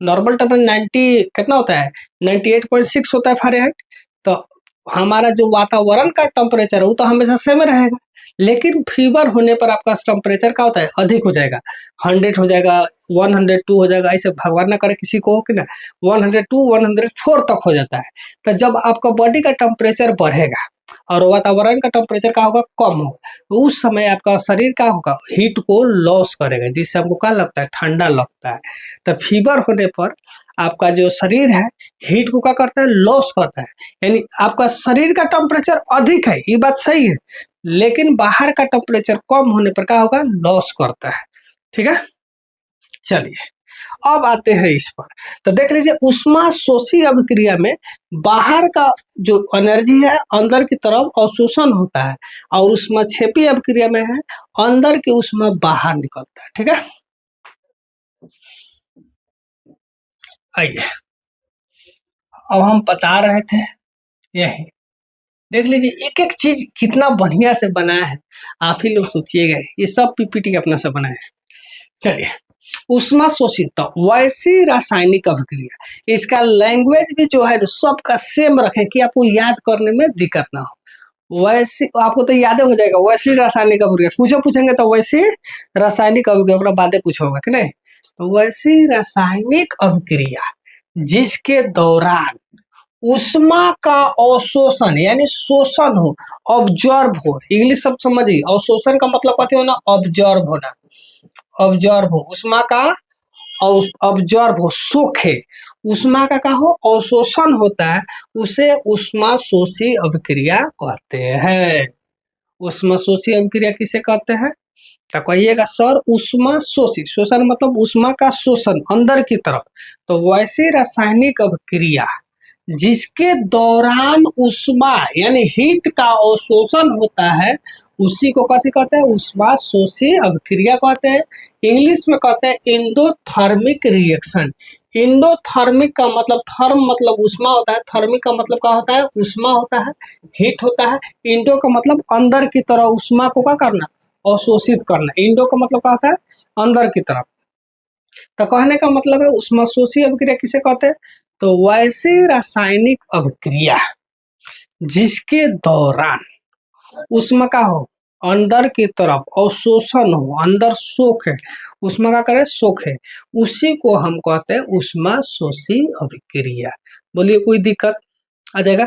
Speaker 1: नॉर्मल टेम्परेचर 90 कितना होता है? 98.6 होता है फ़ारेनहाइट। तो हमारा जो वातावरण का टेम्परेचर है वो तो हमेशा सेम रहेगा, लेकिन फीवर होने पर आपका टेम्परेचर क्या होता है? अधिक हो जाएगा। 100 हो जाएगा, 102 हो जाएगा, ऐसे भगवान ना करे किसी को हो कि ना, 102 104 तक हो जाता है। तो जब आपका बॉडी का टेम्परेचर बढ़ेगा और वातावरण का टेम्परेचर क्या होगा? कम होगा, तो उस समय आपका शरीर क्या होगा? हीट को लॉस करेगा, जिससे हमको क्या लगता है? ठंडा लगता है। तो फीवर होने पर आपका जो शरीर है हीट को क्या करता है? लॉस करता है। यानी आपका शरीर का टेम्परेचर अधिक है, ये बात सही है, लेकिन बाहर का टेम्परेचर कम होने पर क्या होगा? लॉस करता है। ठीक है, चलिए अब आते हैं इस पर। तो देख लीजिए, ऊष्माशोषी अभिक्रिया में बाहर का जो एनर्जी है अंदर की तरफ अवशोषण होता है, और ऊष्माक्षेपी अभिक्रिया में है अंदर की ऊष्मा बाहर निकलता है। ठीक है, आइए अब हम बता रहे थे यही, देख लीजिए एक एक चीज कितना बढ़िया से बनाया है, आप ही लोग सोचिएगा, ये सब पीपीटी अपना से बनाया है। चलिए, ऊष्मा शोषित वैसी रासायनिक अभिक्रिया, इसका लैंग्वेज भी जो है सबका सेम रखें कि आपको याद करने में दिक्कत ना हो। वैसी आपको तो याद हो जाएगा, वैसी रासायनिक अभिक्रिया कुछ पूछेंगे तो वैसी रासायनिक अभिक्रिया बातें कुछ होगा कि नहीं। तो वैसी रासायनिक अभिक्रिया जिसके दौरान ऊष्मा का अवशोषण यानी शोषण हो, ऑब्जर्व हो, इंग्लिश सब समझिए, अवशोषण का मतलब कहते हो ना ऑब्जर्व होना, ऑब्जर्व हो, उष्मा का ऑब्जर्व हो, सोखे, उष्मा का हो अवशोषण होता है, उसे उष्मा शोषी अभिक्रिया कहते हैं। उष्मा शोषी अभिक्रिया किसे कहते हैं, तो कहिएगा सर उष्मा शोषी, शोषण मतलब उष्मा का शोषण अंदर की तरफ। तो वैसी रासायनिक अभिक्रिया जिसके दौरान उष्मा यानी हीट का अवशोषण होता है उसी को कथी कहते हैं, उष्मा शोषी अभिक्रिया कहते हैं। इंग्लिश में कहते हैं एंडोथर्मिक रिएक्शन। एंडोथर्मिक का मतलब, थर्म मतलब उष्मा होता है, थर्मिक का मतलब क्या होता है, उष्मा होता है, हीट होता है। इंडो का मतलब अंदर की तरह उष्मा को क्या करना, अवशोषित करना। इंडो का मतलब क्या होता है, अंदर की तरफ। तो कहने का मतलब है उष्मा शोषी अभिक्रिया किसे कहते हैं, तो वैसी रासायनिक अभिक्रिया जिसके दौरान उष्मा का हो अंदर की तरफ अवशोषण हो, अंदर सोख है, उष्मा का करे सोख है, उसी को हम कहते हैं उष्मा शोषी अभिक्रिया। बोलिए कोई दिक्कत आ जाएगा,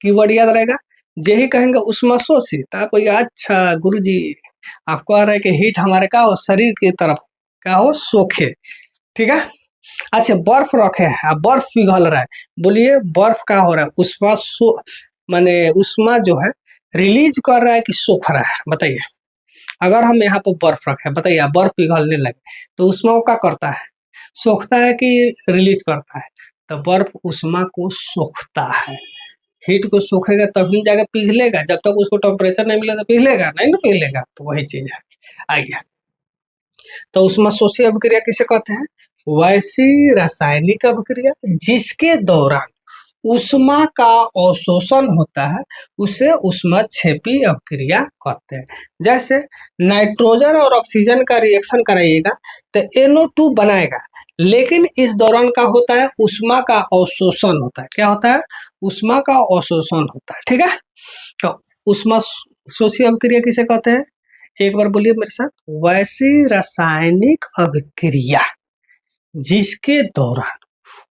Speaker 1: कीवर्ड याद रहेगा। यही कहेंगे उष्मा शोषी तो आपको अच्छा गुरुजी आपको आ रहा है कि हीट हमारे का हो शरीर की तरफ क्या हो सोखे। ठीक है, अच्छा बर्फ रखे हैं, बर्फ पिघल रहा है, बोलिए बर्फ का हो रहा है, उष्मा माने उष्मा जो है रिलीज कर रहा है कि सोख रहा है, बताइए। अगर हम यहाँ पर बर्फ रखे, बताइए बर्फ पिघलने लगे तो उष्मा को क्या करता है, सोखता है कि रिलीज करता है, तो बर्फ उष्मा को सोखता है। हीट को सोखेगा तभी जाकर पिघलेगा, जब तक उसको टेम्परेचर नहीं मिलेगा तो पिघलेगा नहीं ना, पिघलेगा। तो वही चीज है, आइए। तो उष्मा शोषी अभिक्रिया किसे कहते हैं, वैसी रासायनिक अभिक्रिया जिसके दौरान उष्मा का अवशोषण होता है उसे उष्माक्षेपी अभिक्रिया कहते हैं। जैसे नाइट्रोजन और ऑक्सीजन का रिएक्शन कराइएगा तो NO2 बनाएगा, लेकिन इस दौरान का होता है उष्मा का अवशोषण होता है। क्या होता है, उष्मा का अवशोषण होता है। ठीक है, तो उष्मा शोषी अभिक्रिया किसे कहते हैं, एक बार बोलिए मेरे साथ, वैसी रासायनिक अभिक्रिया जिसके दौरान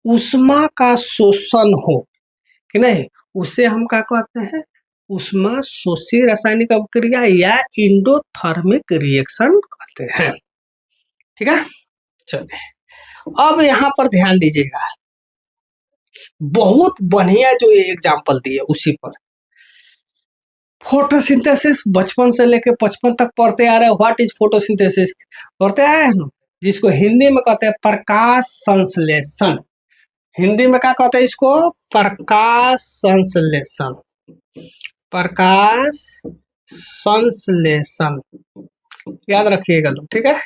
Speaker 1: उष्मा का शोषण हो कि नहीं, उसे हम क्या कहते हैं, उष्मा शोषी रासायनिक अभिक्रिया या एंडोथर्मिक रिएक्शन कहते हैं। ठीक है, चलिए अब यहाँ पर ध्यान दीजिएगा, बहुत बढ़िया जो ये एग्जाम्पल दिए उसी पर। फोटोसिंथेसिस बचपन से लेके 55 तक पढ़ते आ रहे हैं, व्हाट इज फोटोसिंथेसिस पढ़ते आए हैं ना, जिसको हिंदी में कहते हैं प्रकाश संश्लेषण। हिंदी में क्या कहते हैं इसको, प्रकाश संश्लेषण, प्रकाश संश्लेषण, याद रखिएगा लोग। ठीक है,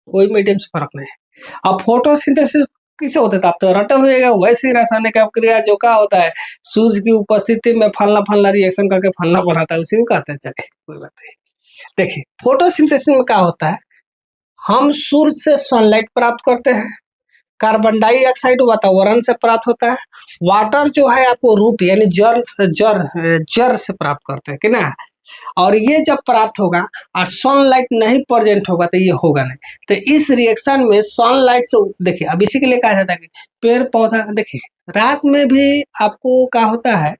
Speaker 1: कोई मीडियम से फर्क नहीं है। अब फोटोसिंथेसिस किसे होता है, आप तो रटे हुएगा, वैसी रासायनिक अभिक्रिया जो क्या होता है, सूर्य की उपस्थिति में फलना फलना रिएक्शन करके फलना बनाता है, उसी को कहते हैं। चले कोई बात नहीं, देखिए फोटोसिंथेसिस में क्या होता है, हम सूर्य से सनलाइट प्राप्त करते हैं, कार्बन डाइऑक्साइड वातावरण से प्राप्त होता है, वाटर जो है आपको रूट यानी जड़ से प्राप्त करते हैं कि ना। और ये जब प्राप्त होगा और सनलाइट नहीं प्रेजेंट होगा तो ये होगा नहीं। तो इस रिएक्शन में सनलाइट से, देखिए अब इसी के लिए कहा जाता है कि पेड़ पौधा, देखिए रात में भी आपको क्या होता है,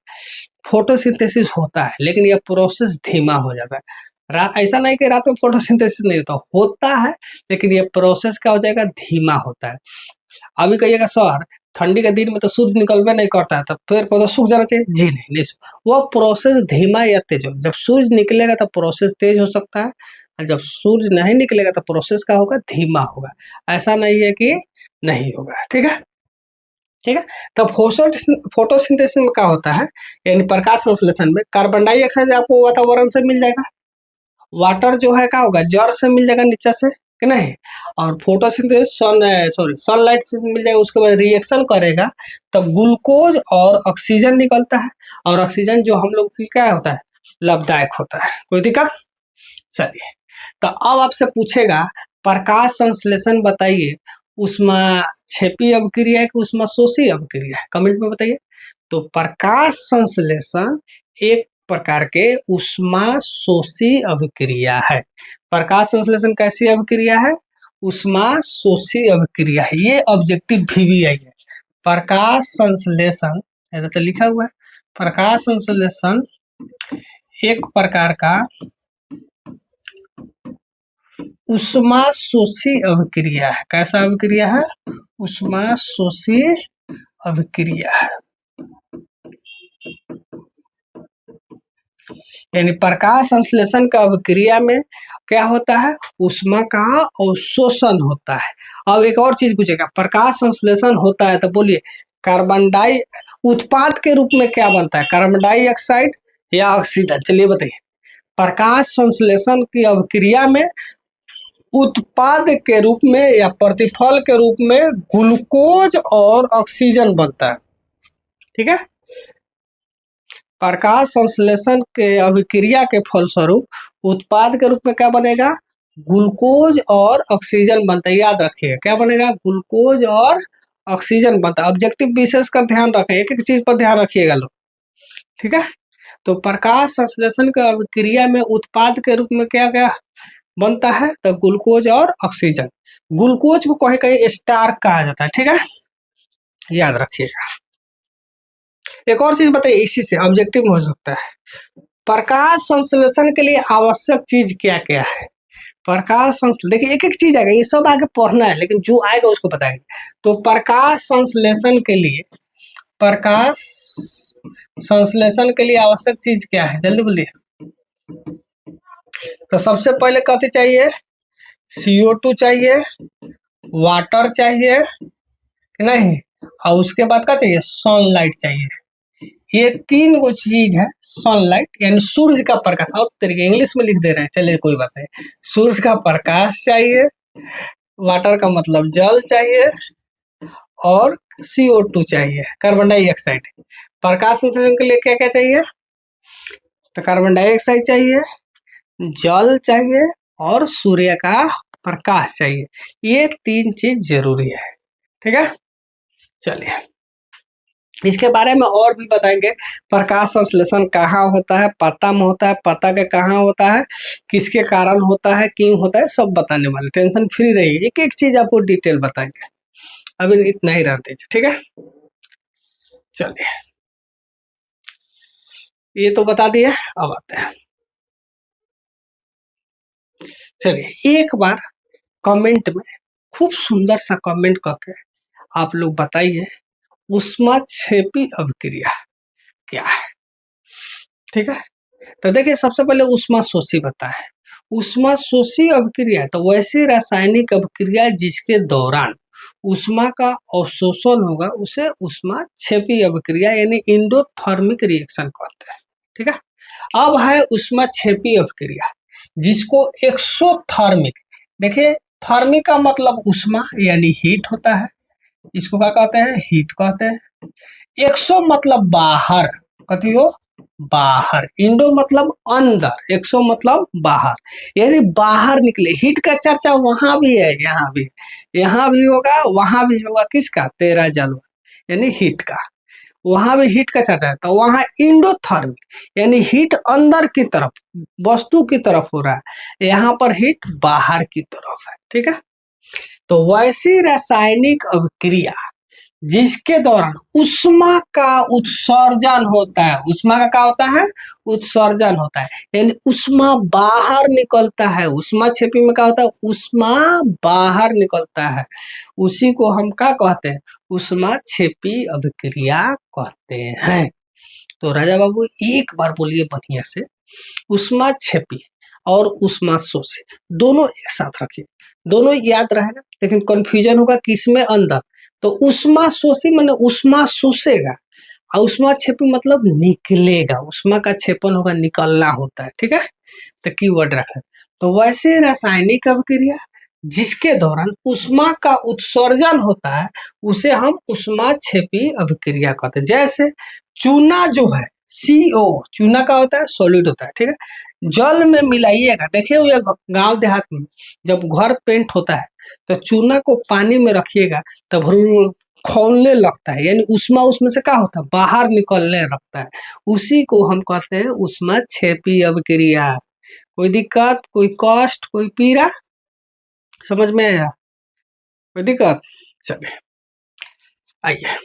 Speaker 1: फोटोसिंथेसिस होता है, लेकिन यह प्रोसेस धीमा हो जाता है। रात ऐसा नहीं कि रात में फोटोसिंथेसिस नहीं होता, होता है, लेकिन ये प्रोसेस क्या हो जाएगा, धीमा होता है। अभी कहिएगा सर ठंडी के दिन में तो सूर्य निकलबे नहीं करता है, तो पेड़ पौधा सूख जाना चाहिए, जी नहीं, वो प्रोसेस धीमा या तेज हो। जब सूर्य निकलेगा तो प्रोसेस तेज हो सकता है, और जब सूरज नहीं निकलेगा तो प्रोसेस का होगा धीमा होगा, ऐसा नहीं है कि नहीं होगा। ठीक है, ठीक है। तो फोटोसिंथेसिस में क्या होता है, यानी प्रकाश संश्लेषण में कार्बन डाइऑक्साइड आपको वातावरण से मिल जाएगा, वाटर जो है क्या होगा जड़ से मिल जाएगा नीचे से कि नहीं, और फोटोसिंथेसिस सनलाइट से मिल जाएगा, उसके बाद रिएक्शन करेगा तो ग्लूकोज और ऑक्सीजन निकलता है, और ऑक्सीजन जो हम लोग की क्या होता है लाभदायक होता है। कोई दिक्कत? चलिए, तो अब आपसे पूछेगा प्रकाश संश्लेषण बताइए ऊष्माक्षेपी अभिक्रिया है कि ऊष्माशोषी अभिक्रिया है, कमेंट में बताइए। तो प्रकाश संश्लेषण एक प्रकार के ऊष्माशोषी अभिक्रिया है। प्रकाश संश्लेषण कैसी अभिक्रिया है? ऊष्माशोषी अभिक्रिया है। ये ऑब्जेक्टिव VVI है। प्रकाश संश्लेषण ऐसा तो लिखा हुआ है, प्रकाश संश्लेषण एक प्रकार का ऊष्माशोषी अभिक्रिया है। कैसा अभिक्रिया है? ऊष्माशोषी अभिक्रिया है। यानी प्रकाश संश्लेषण का अभिक्रिया में क्या होता है, ऊष्मा का अवशोषण होता है। अब एक और चीज पूछेगा, प्रकाश संश्लेषण होता है तो बोलिए कार्बन डाई उत्पाद के रूप में क्या बनता है, कार्बन डाइऑक्साइड या ऑक्सीजन? चलिए बताइए, प्रकाश संश्लेषण की अभिक्रिया में उत्पाद के रूप में या प्रतिफल के रूप में ग्लूकोज और ऑक्सीजन बनता है। ठीक है, प्रकाश संश्लेषण के अभिक्रिया के फलस्वरूप उत्पाद के रूप में क्या बनेगा, ग्लूकोज और ऑक्सीजन बनता है। याद रखिएगा क्या बनेगा, ग्लूकोज और ऑक्सीजन बनता है। ऑब्जेक्टिव विशेष का ध्यान रखें, एक एक चीज पर ध्यान रखिएगा लोग। ठीक है, तो प्रकाश संश्लेषण के अभिक्रिया में उत्पाद के रूप में क्या क्या बनता है, तो ग्लूकोज और ऑक्सीजन। ग्लूकोज को कहीं कहीं स्टार्च कहा जाता है। ठीक है, याद रखिएगा। एक और चीज बताइए, इसी से ऑब्जेक्टिव हो सकता है, प्रकाश संश्लेषण के लिए आवश्यक चीज क्या क्या है? प्रकाश संश्लेषण देखिए एक एक चीज आएगा, ये सब आगे पढ़ना है, लेकिन जो आएगा उसको बताएंगे। तो प्रकाश संश्लेषण के लिए, प्रकाश संश्लेषण के लिए आवश्यक चीज क्या है, जल्दी बोलिए। तो सबसे पहले कहते चाहिए CO2 चाहिए, वाटर चाहिए कि नहीं, और उसके बाद क्या चाहिए, सनलाइट चाहिए। ये तीन वो चीज है, सनलाइट यानी सूर्य का प्रकाश, और तरीके इंग्लिश में लिख दे रहे हैं, चलिए कोई बात नहीं। सूर्य का प्रकाश चाहिए, वाटर का मतलब जल चाहिए, और CO2 चाहिए कार्बन डाइऑक्साइड। प्रकाश संश्लेषण के लिए क्या क्या चाहिए, तो कार्बन डाइऑक्साइड चाहिए, जल चाहिए, और सूर्य का प्रकाश चाहिए। ये तीन चीज जरूरी है। ठीक है, चलिए इसके बारे में और भी बताएंगे। प्रकाश संश्लेषण कहाँ होता है, पत्ता में होता है, पत्ता के कहाँ होता है, किसके कारण होता है, क्यों होता है, सब बताने वाले। टेंशन फ्री रहिए, एक एक चीज आपको डिटेल बताएंगे। अभी इतना ही रहते हैं। ठीक है, चलिए ये तो बता दिए, अब आते हैं। चलिए एक बार कमेंट में खूब सुंदर सा कमेंट करके आप लोग बताइए ऊष्माक्षेपी अभिक्रिया क्या है। ठीक है, तो देखिए सबसे पहले ऊष्माशोषी बताए। ऊष्माशोषी अभिक्रिया तो वैसी रासायनिक अभिक्रिया जिसके दौरान ऊष्मा का अवशोषण होगा उसे ऊष्माक्षेपी अभिक्रिया यानी इंडोथर्मिक रिएक्शन कहते हैं। ठीक है, अब है ऊष्माक्षेपी अभिक्रिया जिसको एक्सोथर्मिक, देखिए थर्मिक का मतलब ऊष्मा यानी हीट होता है, इसको क्या कहते हैं, हीट कहते हैं। एक्सो मतलब बाहर, कथी हो, बाहर। इंडो मतलब अंदर, एक्सो मतलब बाहर, यानी बाहर निकले। हीट का चर्चा वहां भी है, यहाँ भी होगा, वहां भी होगा। किसका, तेरा जल यानी हीट का, वहां भी हीट का चर्चा है। तो वहां इंडोथर्मिक यानी हीट अंदर की तरफ, वस्तु की तरफ हो रहा है, यहाँ पर हीट बाहर की तरफ है। ठीक है, तो वैसी रासायनिक अभिक्रिया जिसके दौरान ऊष्मा का उत्सर्जन होता है, ऊष्मा का क्या होता है, उत्सर्जन होता है, यानी ऊष्मा बाहर निकलता है। ऊष्माक्षेपी में क्या होता है, ऊष्मा बाहर निकलता है, उसी को हम क्या कहते हैं, ऊष्माक्षेपी अभिक्रिया कहते हैं। तो राजा बाबू एक बार बोलिए बढ़िया से, ऊष्माक्षेपी। और उष्माशोषी, दोनों एक साथ रखिए, दोनों याद रहेगा। लेकिन कंफ्यूजन होगा किसमें अंदर, तो उष्माशोषी माने उष्मा शोषेगा और उष्मा क्षेपी मतलब निकलेगा, उष्मा का क्षेपण होगा, निकलना होता है, ठीक है। तो कीवर्ड रखें। तो वैसे रासायनिक अभिक्रिया जिसके दौरान उष्मा का उत्सर्जन होता है उसे हम उष्मा क्षेपी अभिक्रिया कहते हैं। जैसे चूना जो है CO, चूना का होता है सॉलिड होता है, ठीक है। जल में मिलाइएगा, देखिए ये गांव देहात में जब घर पेंट होता है तो चूना को पानी में रखिएगा तब खौलने लगता है, यानी उष्मा उसमें से क्या होता है, बाहर निकलने लगता है। उसी को हम कहते हैं उष्मा क्षेपी अभिक्रिया। कोई दिक्कत, कोई कष्ट, कोई पीड़ा, समझ में आया, कोई दिक्कत? चलिए आइए,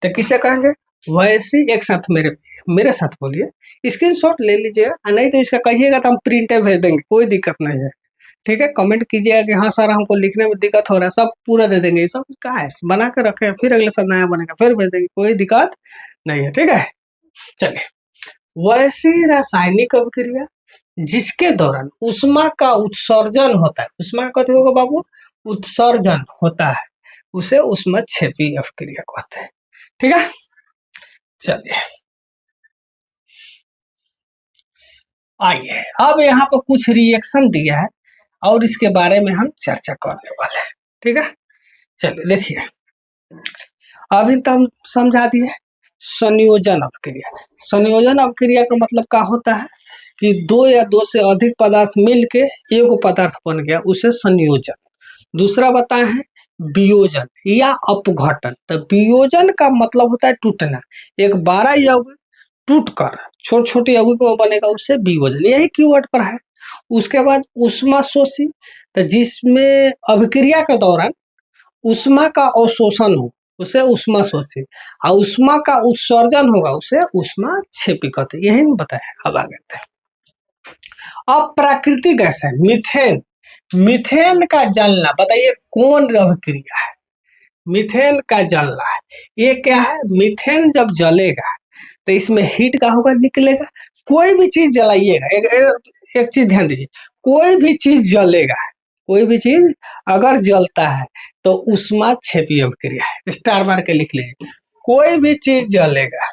Speaker 1: तो किसे कहेंगे, वैसे एक साथ मेरे साथ बोलिए, स्क्रीनशॉट ले लीजिएगा, नहीं तो इसका कहिएगा तो हम प्रिंटे भेज देंगे, कोई दिक्कत नहीं है, ठीक है। कमेंट कीजिएगा कि हाँ सर हमको लिखने में दिक्कत हो रहा है, सब पूरा दे देंगे, सब क्या है बना के रखे, फिर अगले साल नया बनेगा फिर भेज देंगे, कोई दिक्कत नहीं है, ठीक है। चलिए, वैसी रासायनिक अभिक्रिया जिसके दौरान उष्मा का उत्सर्जन होता है, उष्मा का होगा बाबू, उत्सर्जन होता है, उसे उष्मा क्षेपी अभिक्रिया कहते हैं, ठीक है। चलिए आइए, अब यहाँ पर कुछ रिएक्शन दिया है और इसके बारे में हम चर्चा करने वाले हैं, ठीक है। चलिए देखिए, अभी तो हम समझा दिए संयोजन अभिक्रिया। संयोजन अभिक्रिया का मतलब क्या होता है कि दो या दो से अधिक पदार्थ मिलके एक पदार्थ बन गया, उसे संयोजन। दूसरा बताए हैं वियोजन या अपघटन। तो वियोजन का मतलब होता है टूटना, एक बड़ा यौगिक टूटकर छोटे छोटे यौगिक में बनेगा, उससे वियोजन, यही कीवर्ड पर है। उसके बाद उष्माशोषी, तो जिसमें अभिक्रिया के दौरान उष्मा का अवशोषण हो उसे उष्माशोषी, और उष्मा का उत्सर्जन होगा उसे उष्मा क्षेपी कहते हैं, यही बताया। अब आगे हैं, अब प्राकृतिक गैस है मीथेन। मीथेन का जलना, बताइए कौन अभिक्रिया है, मीथेन का जलना है। ये क्या है, मीथेन जब जलेगा तो इसमें हीट का होगा, निकलेगा। कोई भी चीज जलाइएगा, एक चीज ध्यान दीजिए, कोई भी चीज जलेगा, कोई भी चीज अगर जलता है तो उष्मा क्षेपी अभिक्रिया है, स्टार मार के लिख लीजिए। कोई भी चीज जलेगा,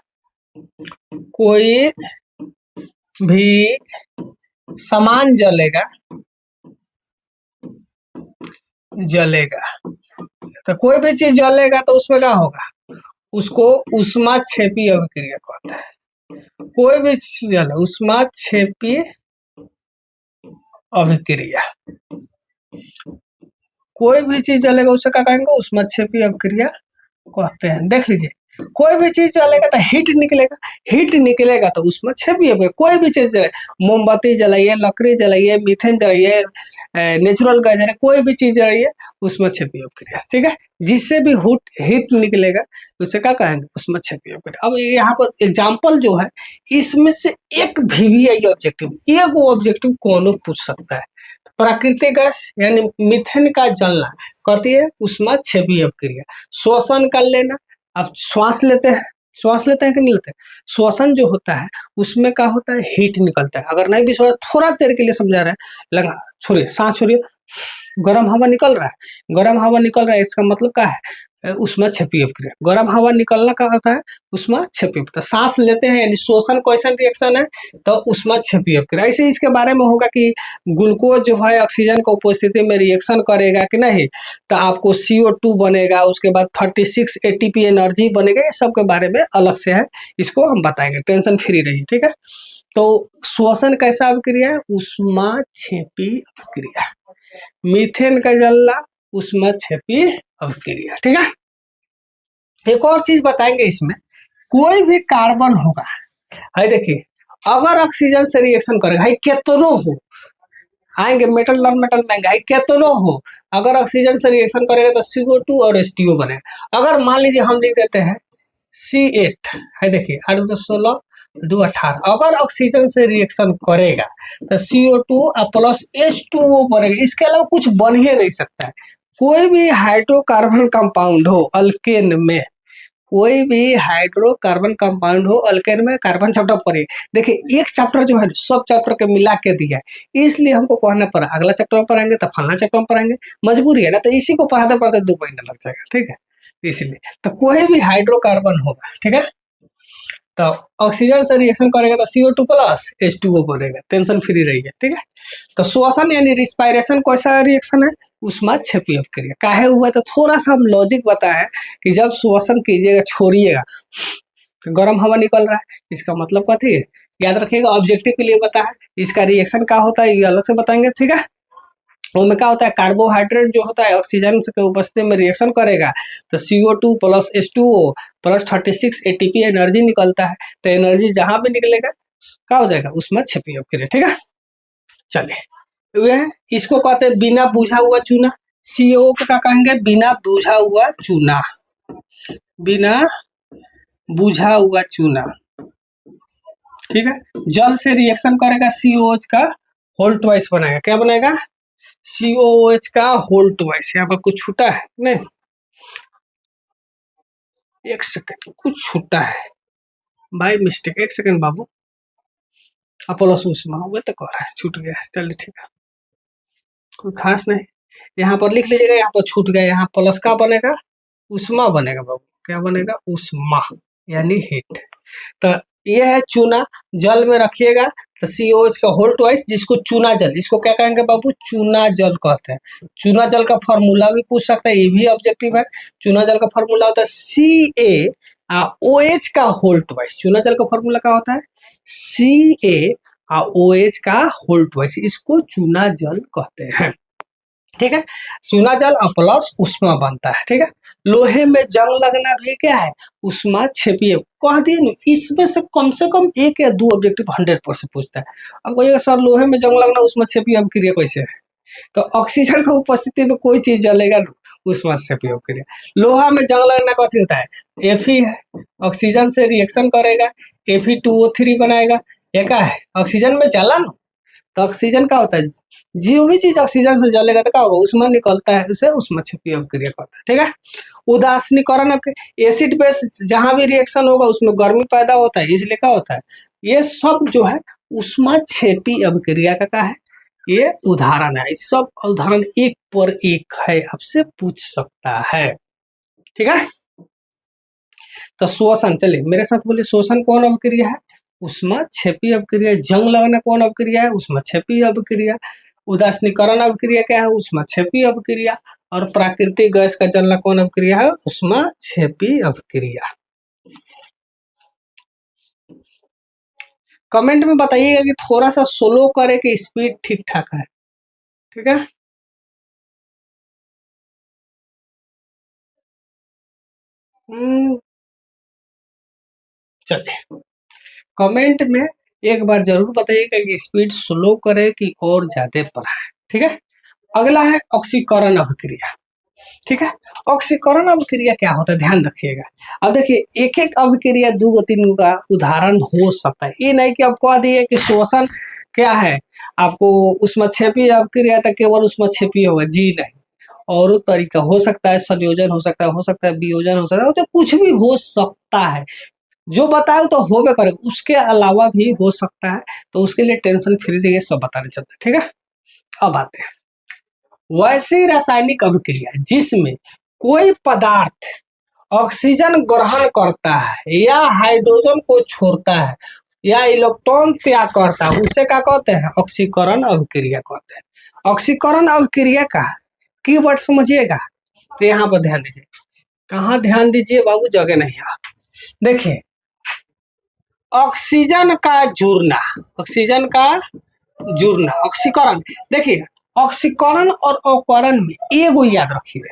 Speaker 1: कोई भी सामान जलेगा, तो कोई भी चीज जलेगा तो उसमें क्या होगा, उसको उष्मा क्षेपी अभिक्रिया कहता है। कोई भी चीज जले, उष्मा क्षेपी अभिक्रिया, कोई भी चीज जलेगा उसे क्या कहेंगे, उष्मा क्षेपी अभिक्रिया कहते हैं। देख लीजिए, कोई भी चीज जलेगा तो हीट निकलेगा, हीट निकलेगा तो उष्मा क्षेपी अभिक्रिया। कोई भी चीज जले, मोमबत्ती जलाइए, लकड़ी जलाइए, मीथेन जलाइए, नेचुरल गैस जलाइए, कोई भी चीज जलाइए, उष्मा क्षेपी अभिक्रिया, ठीक है। जिससे भी हीट निकलेगा तो उसे क्या कहेंगे, उष्मा क्षेपी अभिक्रिया। अब यहाँ पर एग्जाम्पल जो है, इसमें से एक VVI ऑब्जेक्टिव, एक ऑब्जेक्टिव कौन पूछ सकता है। प्राकृतिक गैस यानी मीथेन का जलना कहती है उष्मा क्षेपी अभिक्रिया। श्वसन कर लेना, अब श्वास लेते हैं, श्वास लेते हैं कि नहीं लेते, श्वसन जो होता है उसमें क्या होता है, हीट निकलता है। अगर नहीं भी समझ, थोड़ा देर के लिए समझा रहे हैं, लगा छोड़िए, सांस छोड़िए, गर्म हवा निकल रहा है, गर्म हवा निकल रहा है, इसका मतलब क्या है, उष्मा क्षेपी अभिक्रिया। गर्म हवा निकलना का होता है उष्मा क्षेपी। तो सांस लेते हैं यानी श्वसन क्वेश्चन रिएक्शन है, तो उष्मा क्षेपी अभिक्रिया। ऐसे इसके बारे में होगा कि ग्लूकोज जो है ऑक्सीजन की उपस्थिति में रिएक्शन करेगा कि नहीं, तो आपको CO2 बनेगा, उसके बाद 36 ATP एनर्जी बनेगा, ये सब के बारे में अलग से है, इसको हम बताएंगे, टेंशन फ्री रहिए, ठीक है। तो श्वसन कैसा अभिक्रिया है, उष्मा क्षेपी अभिक्रिया। मीथेन का जलना उष्मा क्षेपी अभिक्रिया, ठीक है। एक और चीज बताएंगे इसमें, कोई भी कार्बन होगा, है देखिए, अगर ऑक्सीजन से रिएक्शन करेगा, है कितनो हो, आएंगे मेटल नॉन मेटल में आएंगे, कितनो हो, अगर ऑक्सीजन से रिएक्शन करेगा तो CO2 और H2O बनेगा। अगर मान लीजिए हम लिख देते हैं C8, है देखिए 8 × 16 2 18, अगर ऑक्सीजन से रिएक्शन करेगा तो CO2 प्लस H2O बनेगा, इसके अलावा कुछ बन ही नहीं सकता है। कोई भी हाइड्रोकार्बन कंपाउंड हो अल्केन में, कोई भी हाइड्रोकार्बन कंपाउंड हो, अल्केन में कार्बन चैप्टर पढ़िए। देखिए एक चैप्टर जो है सब चैप्टर के मिला के दिया है, इसलिए हमको पढ़ना पड़ा। अगला चैप्टर में पढ़ेंगे तो फलना चैप्टर में पढ़ेंगे, मजबूरी है ना, तो इसी को पढ़ाते पढ़ाते 2 महीना लग जाएगा, ठीक है। इसलिए तो कोई भी हाइड्रोकार्बन होगा, ठीक है, तो ऑक्सीजन से रिएक्शन करेगा तो CO2 प्लस H2O बनेगा, टेंशन फ्री रहिए, ठीक है। तो श्वसन यानी रिस्पायरेशन कैसा रिएक्शन है, ऊष्माक्षेपी अभिक्रिया। काहे हुआ है तो थोड़ा सा हम लॉजिक बताएं कि जब श्वसन कीजिएगा, छोड़िएगा, तो गर्म हवा निकल रहा है, इसका मतलब कथी है, याद रखिएगा, ऑब्जेक्टिव के लिए बताया। इसका रिएक्शन क्या होता है ये अलग से बताएंगे, ठीक है। उसमें क्या होता है, कार्बोहाइड्रेट जो होता है ऑक्सीजन के उपस्थिति में रिएक्शन करेगा तो CO2 plus H2O plus 36 ATP energy निकलता है। तो एनर्जी जहां भी निकलेगा क्या हो जाएगा, उसमें क्षेपी अभिक्रिया, ठीक है। चलिए ये इसको कहते हैं बिना बुझा हुआ चूना। CO को क्या कहेंगे, बिना बुझा हुआ चूना, बिना बुझा हुआ चूना, ठीक है। जल से रिएक्शन करेगा COH का होल ट्वाइस बनाएगा, क्या बनाएगा, COOH का होल ट्वाइस। यहाँ पर कुछ छूटा है नहीं, एक सेकंड, कुछ छूटा है बाय मिस्टेक, एक सेकंड बाबू, अपोलोस उष्मा वो तो कह रहा है छूट गया, चलिए ठीक है, कोई खास नहीं। यहाँ पर लिख लीजिएगा, यहाँ पर छूट गया, यहाँ प्लस का बनेगा, उष्मा बनेगा बाबू, क्या बनेगा, उष्मा यानी हीट। तो ये है चूना, जल में रखिएगा तो COH का होल ट्वाइस, जिसको चूना जल, इसको क्या कहेंगे बाबू, चूना जल कहते हैं। चूना जल का फॉर्मूला भी पूछ सकता है, ये भी ऑब्जेक्टिव है। चूना जल का फॉर्मूला होता है CaOH का होल ट्वाइस। चूना जल का फॉर्मूला क्या होता है, CaOH का होल ट्वाइस, इसको चूना जल कहते हैं, ठीक है। चूना जल प्लस उष्मा बनता है, ठीक है। लोहे में जंग लगना भी क्या है, उष्मा क्षेपीय कह दिए ना। इसमें से कम 1 या 2 ऑब्जेक्टिव 100% पूछता है। अब कहिएगा सर लोहे में जंग लगना उष्मा क्षेपीय अभिक्रिया कैसे है, तो ऑक्सीजन की उपस्थिति में कोई चीज जलेगा ना, उष्मा क्षेपीय अभिक्रिया। लोहा में जंग लगना कथी होता है, Fe है, ऑक्सीजन से रिएक्शन करेगा, Fe2O3 बनाएगा, ये क्या है, ऑक्सीजन में जला ना, तो ऑक्सीजन क्या होता है, जो भी चीज ऑक्सीजन से जलेगा तो क्या होगा, उष्मा निकलता है, उसे ऊष्माक्षेपी अभिक्रिया कहता है, ठीक है। उदासीनीकरण, आपके एसिड बेस जहां भी रिएक्शन होगा उसमें गर्मी पैदा होता है, इसलिए क्या होता है, ये सब जो है ऊष्माक्षेपी अभिक्रिया का क्या है, ये उदाहरण है। इस सब उदाहरण एक पर एक है, आपसे पूछ सकता है, ठीक है। तो श्वसन, चलिए मेरे साथ बोलिए, श्वसन कौन अभिक्रिया है, ऊष्माक्षेपी अभिक्रिया। जंग लगना कौन अभिक्रिया है, ऊष्माक्षेपी अभिक्रिया। उदासीनीकरण अभिक्रिया क्या है, ऊष्माक्षेपी अभिक्रिया। और प्राकृतिक गैस का जलना कौन अभिक्रिया है, ऊष्माक्षेपी अभिक्रिया। कमेंट में बताइएगा कि थोड़ा सा स्लो करे कि स्पीड ठीक ठाक है, ठीक है। चलिए कमेंट में एक बार जरूर बताइएगा कि स्पीड स्लो करे कि और ज्यादा पढ़ाए, ठीक है। अगला है ऑक्सीकरण अभिक्रिया, ठीक है। ऑक्सीकरण अभिक्रिया क्या होता है, ध्यान रखिएगा। अब देखिए एक एक अभिक्रिया 2-3 का उदाहरण हो सकता है, ये नहीं कि आपको कह दिए कि श्वसन क्या है, आपको ऊष्माक्षेपी अभिक्रिया तक केवल ऊष्माक्षेपी होगा, जी नहीं, और तरीका हो सकता है, संयोजन हो सकता है वियोजन हो सकता है, तो कुछ भी हो सकता है। जो बताए तो होबे करेगा, उसके अलावा भी हो सकता है, तो उसके लिए टेंशन फ्री रहिए, सब बताने चलते हैं, ठीक है। अब आते हैं वैसी रासायनिक अभिक्रिया जिसमें कोई पदार्थ ऑक्सीजन ग्रहण करता है या हाइड्रोजन को छोड़ता है या इलेक्ट्रॉन त्याग करता है, उसे क्या कहते हैं, ऑक्सीकरण अभिक्रिया कहते हैं। ऑक्सीकरण अभिक्रिया का कीवर्ड समझिएगा, तो यहाँ पर ध्यान दीजिए। कहाँ ध्यान दीजिए बाबू, जगह नहीं है। देखिए ऑक्सीजन का जुड़ना, ऑक्सीजन का जुड़ना, ऑक्सीकरण। देखिए ऑक्सीकरण और अवकरण में एगो याद रखिए,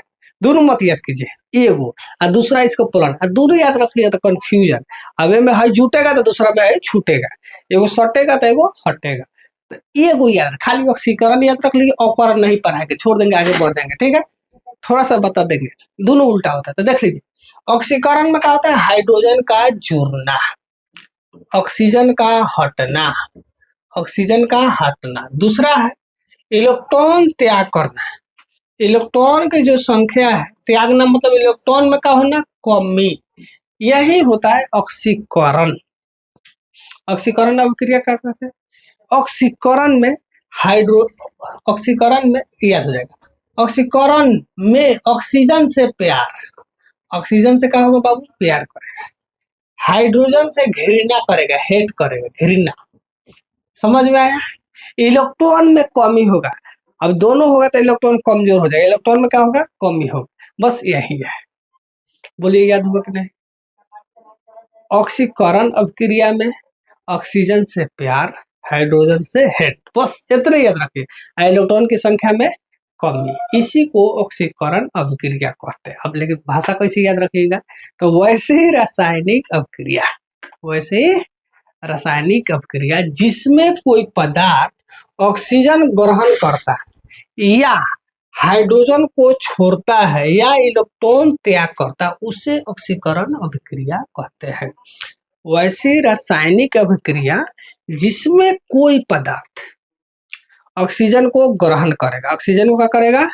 Speaker 1: दोनों मत याद कीजिए, एगो और दूसरा इसको प्लन, और दोनों याद रखिए तो कंफ्यूजन। अब में है जुटेगा तो दूसरा में है छूटेगा, एगो सटेगा तो एगो हटेगा, तो एगो याद, खाली ऑक्सीकरण याद रख लीजिए, अवकरण नहीं पढ़ाएंगे, छोड़ देंगे, आगे बढ़ जाएंगे, ठीक है। थोड़ा सा बता देंगे, दोनों उल्टा होता है। तो देख लीजिए ऑक्सीकरण में क्या होता है, हाइड्रोजन का जुड़ना, ऑक्सीजन का हटना, ऑक्सीजन का हटना। दूसरा है इलेक्ट्रॉन त्याग करना, इलेक्ट्रॉन की जो संख्या है, त्यागना मतलब इलेक्ट्रॉन में क्या होना, कमी, यही होता है ऑक्सीकरण। ऑक्सीकरण अभिक्रिया क्या कहते हैं? ऑक्सीकरण में हाइड्रो ऑक्सीकरण में याद हो जाएगा। ऑक्सीकरण में ऑक्सीजन से प्यार, ऑक्सीजन से क्या होगा बाबू? प्यार करेगा। हाइड्रोजन से घृणा करेगा, हेट करेगा, घृणा। समझ में आया? इलेक्ट्रॉन में कमी होगा। अब दोनों होगा तो इलेक्ट्रॉन कमजोर हो जाएगा, इलेक्ट्रॉन में क्या होगा? कमी होगा। बस यही है। बोलिए याद होगा कि नहीं? ऑक्सीकरण अभिक्रिया में ऑक्सीजन से प्यार, हाइड्रोजन से हेट, बस इतने याद रखिए। इलेक्ट्रॉन की संख्या में कमी, इसी को ऑक्सीकरण अभिक्रिया कहते हैं। अब लेकिन भाषा कैसे याद रखिएगा? तो वैसे ही रासायनिक अभिक्रिया, वैसे ही रासायनिक अभिक्रिया जिसमें कोई पदार्थ ऑक्सीजन ग्रहण करता है या हाइड्रोजन को छोड़ता है या इलेक्ट्रॉन त्याग करता है, उसे ऑक्सीकरण अभिक्रिया कहते हैं। वैसी रासायनिक अभिक्रिया जिसमें कोई पदार्थ ऑक्सीजन को ग्रहण करेगा, ऑक्सीजन को क्या करेगा?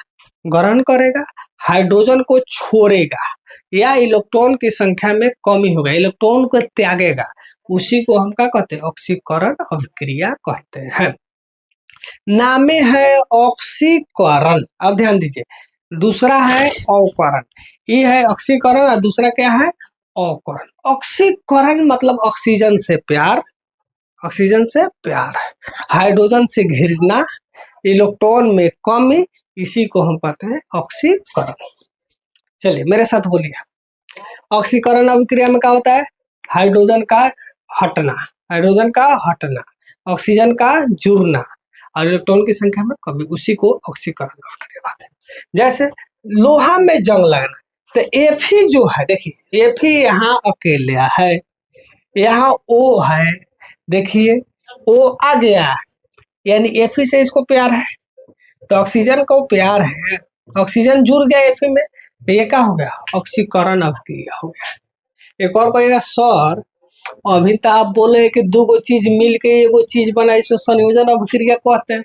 Speaker 1: ग्रहण करेगा, हाइड्रोजन को छोड़ेगा या इलेक्ट्रॉन की संख्या में कमी होगा, इलेक्ट्रॉन को त्यागेगा, उसी को हम क्या कहते हैं? ऑक्सीकरण अभिक्रिया कहते हैं। नामे है ऑक्सीकरण। अब ध्यान दीजिए, दूसरा है अवकरण। ये है ऑक्सीकरण और दूसरा क्या है? अवकरण। ऑक्सीकरण मतलब ऑक्सीजन से प्यार, ऑक्सीजन से प्यार, हाइड्रोजन से घृणा, इलेक्ट्रॉन में कमी, इसी को हम कहते हैं ऑक्सीकरण। चलिए मेरे साथ बोलिए। ऑक्सीकरण अभिक्रिया में क्या होता है? हाइड्रोजन का हटना, हाइड्रोजन का हटना, ऑक्सीजन का जुड़ना और इलेक्ट्रॉन की संख्या में कमी, उसी को ऑक्सीकरण अभिक्रिया कहते हैं। जैसे लोहा में जंग लगना, तो Fe जो है, देखिए Fe यहाँ अकेले है, यहाँ O है, देखिए O आ गया, यानी Fe से इसको प्यार है, तो ऑक्सीजन को प्यार है, ऑक्सीजन जुड़ गया Fe में, तो ये क्या हो गया? ऑक्सीकरण अभिक्रिया हो गया। एक और कहेगा सर अभी तो आप बोले कि दो गो चीज मिल के एगो चीज बना, इसको संयोजन अभिक्रिया कहते हैं।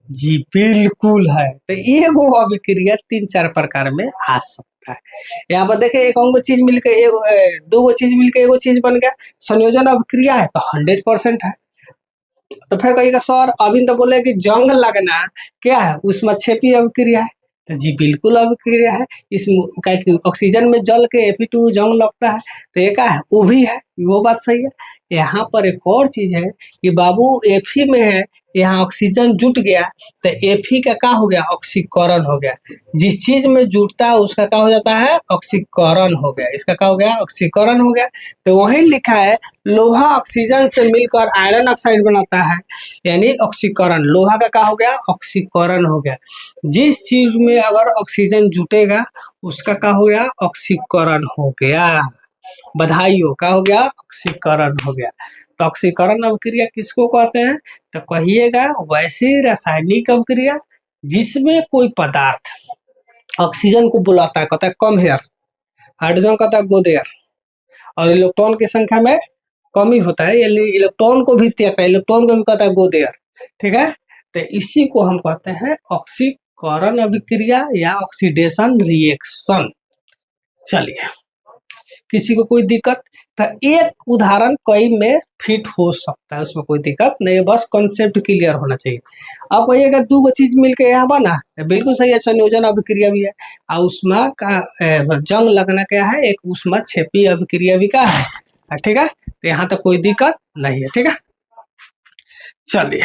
Speaker 1: जी बिल्कुल है। तो एगो अभिक्रिया 3-4 प्रकार में आ सकता है। यहाँ पर देखिए एक अंगो चीज मिलकर एगो दो गो चीज मिलकर एगो चीज बन गया, संयोजन अभिक्रिया है तो 100% है। तो फिर कहिएगा सर अभी तो बोले कि जंग लगना क्या है? उसमें छेपी अभिक्रिया है। तो जी बिल्कुल अभिक्रिया है। इसमें ऑक्सीजन में जल के Fe2 जंग लगता है, तो ये क्या है? वो भी है, वो बात सही है। यहाँ पर एक और चीज है कि बाबू Fe में है, यहाँ ऑक्सीजन जुट गया, तो Fe का क्या हो गया? ऑक्सीकरण हो गया। जिस चीज में जुटता है उसका क्या हो जाता है? ऑक्सीकरण हो गया। इसका क्या हो गया? ऑक्सीकरण हो गया। तो वही लिखा है लोहा ऑक्सीजन से मिलकर आयरन ऑक्साइड बनाता है, यानी ऑक्सीकरण। लोहा का क्या हो गया? ऑक्सीकरण हो गया। जिस चीज में अगर ऑक्सीजन जुटेगा उसका क्या हो गया? ऑक्सीकरण हो गया। बधाई हो, क्या हो गया? ऑक्सीकरण हो गया। तो ऑक्सीकरण अभिक्रिया किसको कहते हैं? तो कहिएगा वैसी रासायनिक अभिक्रिया जिसमें कोई पदार्थ ऑक्सीजन को बुलाता है, कहता है कम हेयर, हाइड्रोजन कहता है गो देयर, और इलेक्ट्रॉन की संख्या में कमी होता है, यानी इलेक्ट्रॉन को भी त्यागता है, इलेक्ट्रॉन को भी कहता है गो देयर। ठीक है, तो इसी को हम कहते हैं ऑक्सीकरण अभिक्रिया या ऑक्सीडेशन रिएक्शन। चलिए, किसी को कोई दिक्कत? तो एक उदाहरण कई में फिट हो सकता है, उसमें कोई दिक्कत नहीं है, बस कॉन्सेप्ट क्लियर होना चाहिए। अब कहिएगा दो गो चीज मिलके यहाँ बना, बिल्कुल सही है, संयोजन अभिक्रिया भी है। और उष्मा का जंग लगना क्या है? एक उष्मा छेपी अभिक्रिया भी का है। ठीक है, तो यहाँ तक कोई दिक्कत नहीं है। ठीक है, चलिए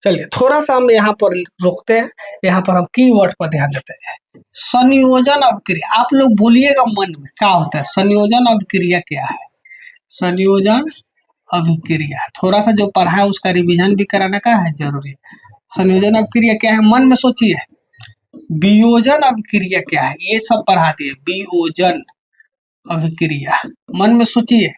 Speaker 1: चलिए थोड़ा सा हम यहाँ पर रोकते हैं, यहाँ पर हम कीवर्ड पर ध्यान देते हैं। संयोजन अभिक्रिया, आप लोग बोलिएगा मन में क्या होता है? संयोजन अभिक्रिया क्या है? संयोजन अभिक्रिया थोड़ा सा जो पढ़ा है उसका रिवीजन भी कराना का है जरूरी। संयोजन अभिक्रिया क्या है? मन में सोचिए। वियोजन अभिक्रिया क्या है? ये सब पढ़ाती है। वियोजन अभिक्रिया मन में सोचिए,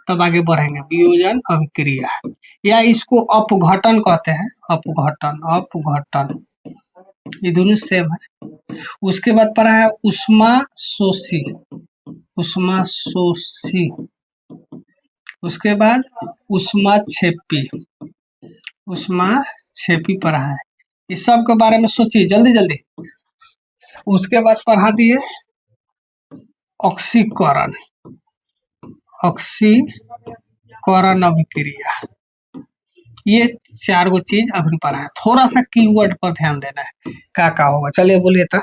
Speaker 1: तब आगे बढ़ेंगे। वियोजन अभिक्रिया या इसको अपघटन कहते हैं। अपघटन, अपघटन ये दोनों सेम है। उसके बाद पढ़ा है उष्मा शोषी, उष्मा शोषी। उसके बाद उष्मा छेपी, उष्मा छेपी पढ़ा है। इस सब के बारे में सोचिए जल्दी जल्दी। उसके बाद पढ़ा दिए ऑक्सीकरण, ऑक्सीकरण अभिक्रिया, ये चार गो चीज अभी पढ़ा है। थोड़ा सा कीवर्ड पर ध्यान देना है, क्या होगा। चलिए बोलिए तो,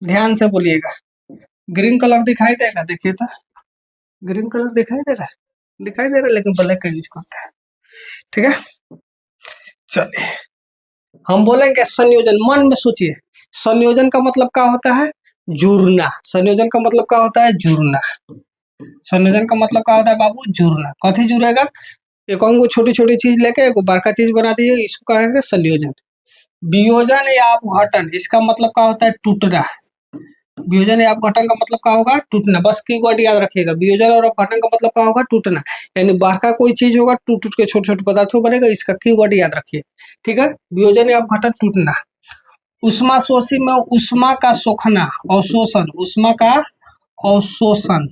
Speaker 1: ध्यान से बोलिएगा। ग्रीन कलर दिखाई देगा, देखिए तो, ग्रीन कलर दिखाई दे रहा है, दिखाई दे रहा है, लेकिन ब्लैक का यूज करता है, ठीक है। चलिए हम बोलेंगे संयोजन, मन में सोचिए, संयोजन का मतलब क्या होता है? जुड़ना। संयोजन का मतलब क्या होता है? जुड़ना। संयोजन का मतलब क्या होता है बाबू? जुड़ना। कथी जुड़ेगा? एक को छोटी छोटी चीज लेके एक बड़का चीज बना दीजिए, इसको कहेंगे संयोजन। वियोजन या अपघटन, इसका मतलब क्या होता है? टूटना। वियोजन या अपघटन का मतलब क्या होगा? टूटना। बस कीवर्ड याद रखिएगा, वियोजन और अपघटन का मतलब क्या होगा? टूटना। यानी बड़का कोई चीज होगा, टूट टूट के छोटे छोटे पदार्थों बनेगा, इसका कीवर्ड याद रखिए, ठीक है। वियोजन या अपघटन, टूटना। उष्माशोषी में उष्मा का सोखना, अवशोषण, उष्मा का अवशोषण।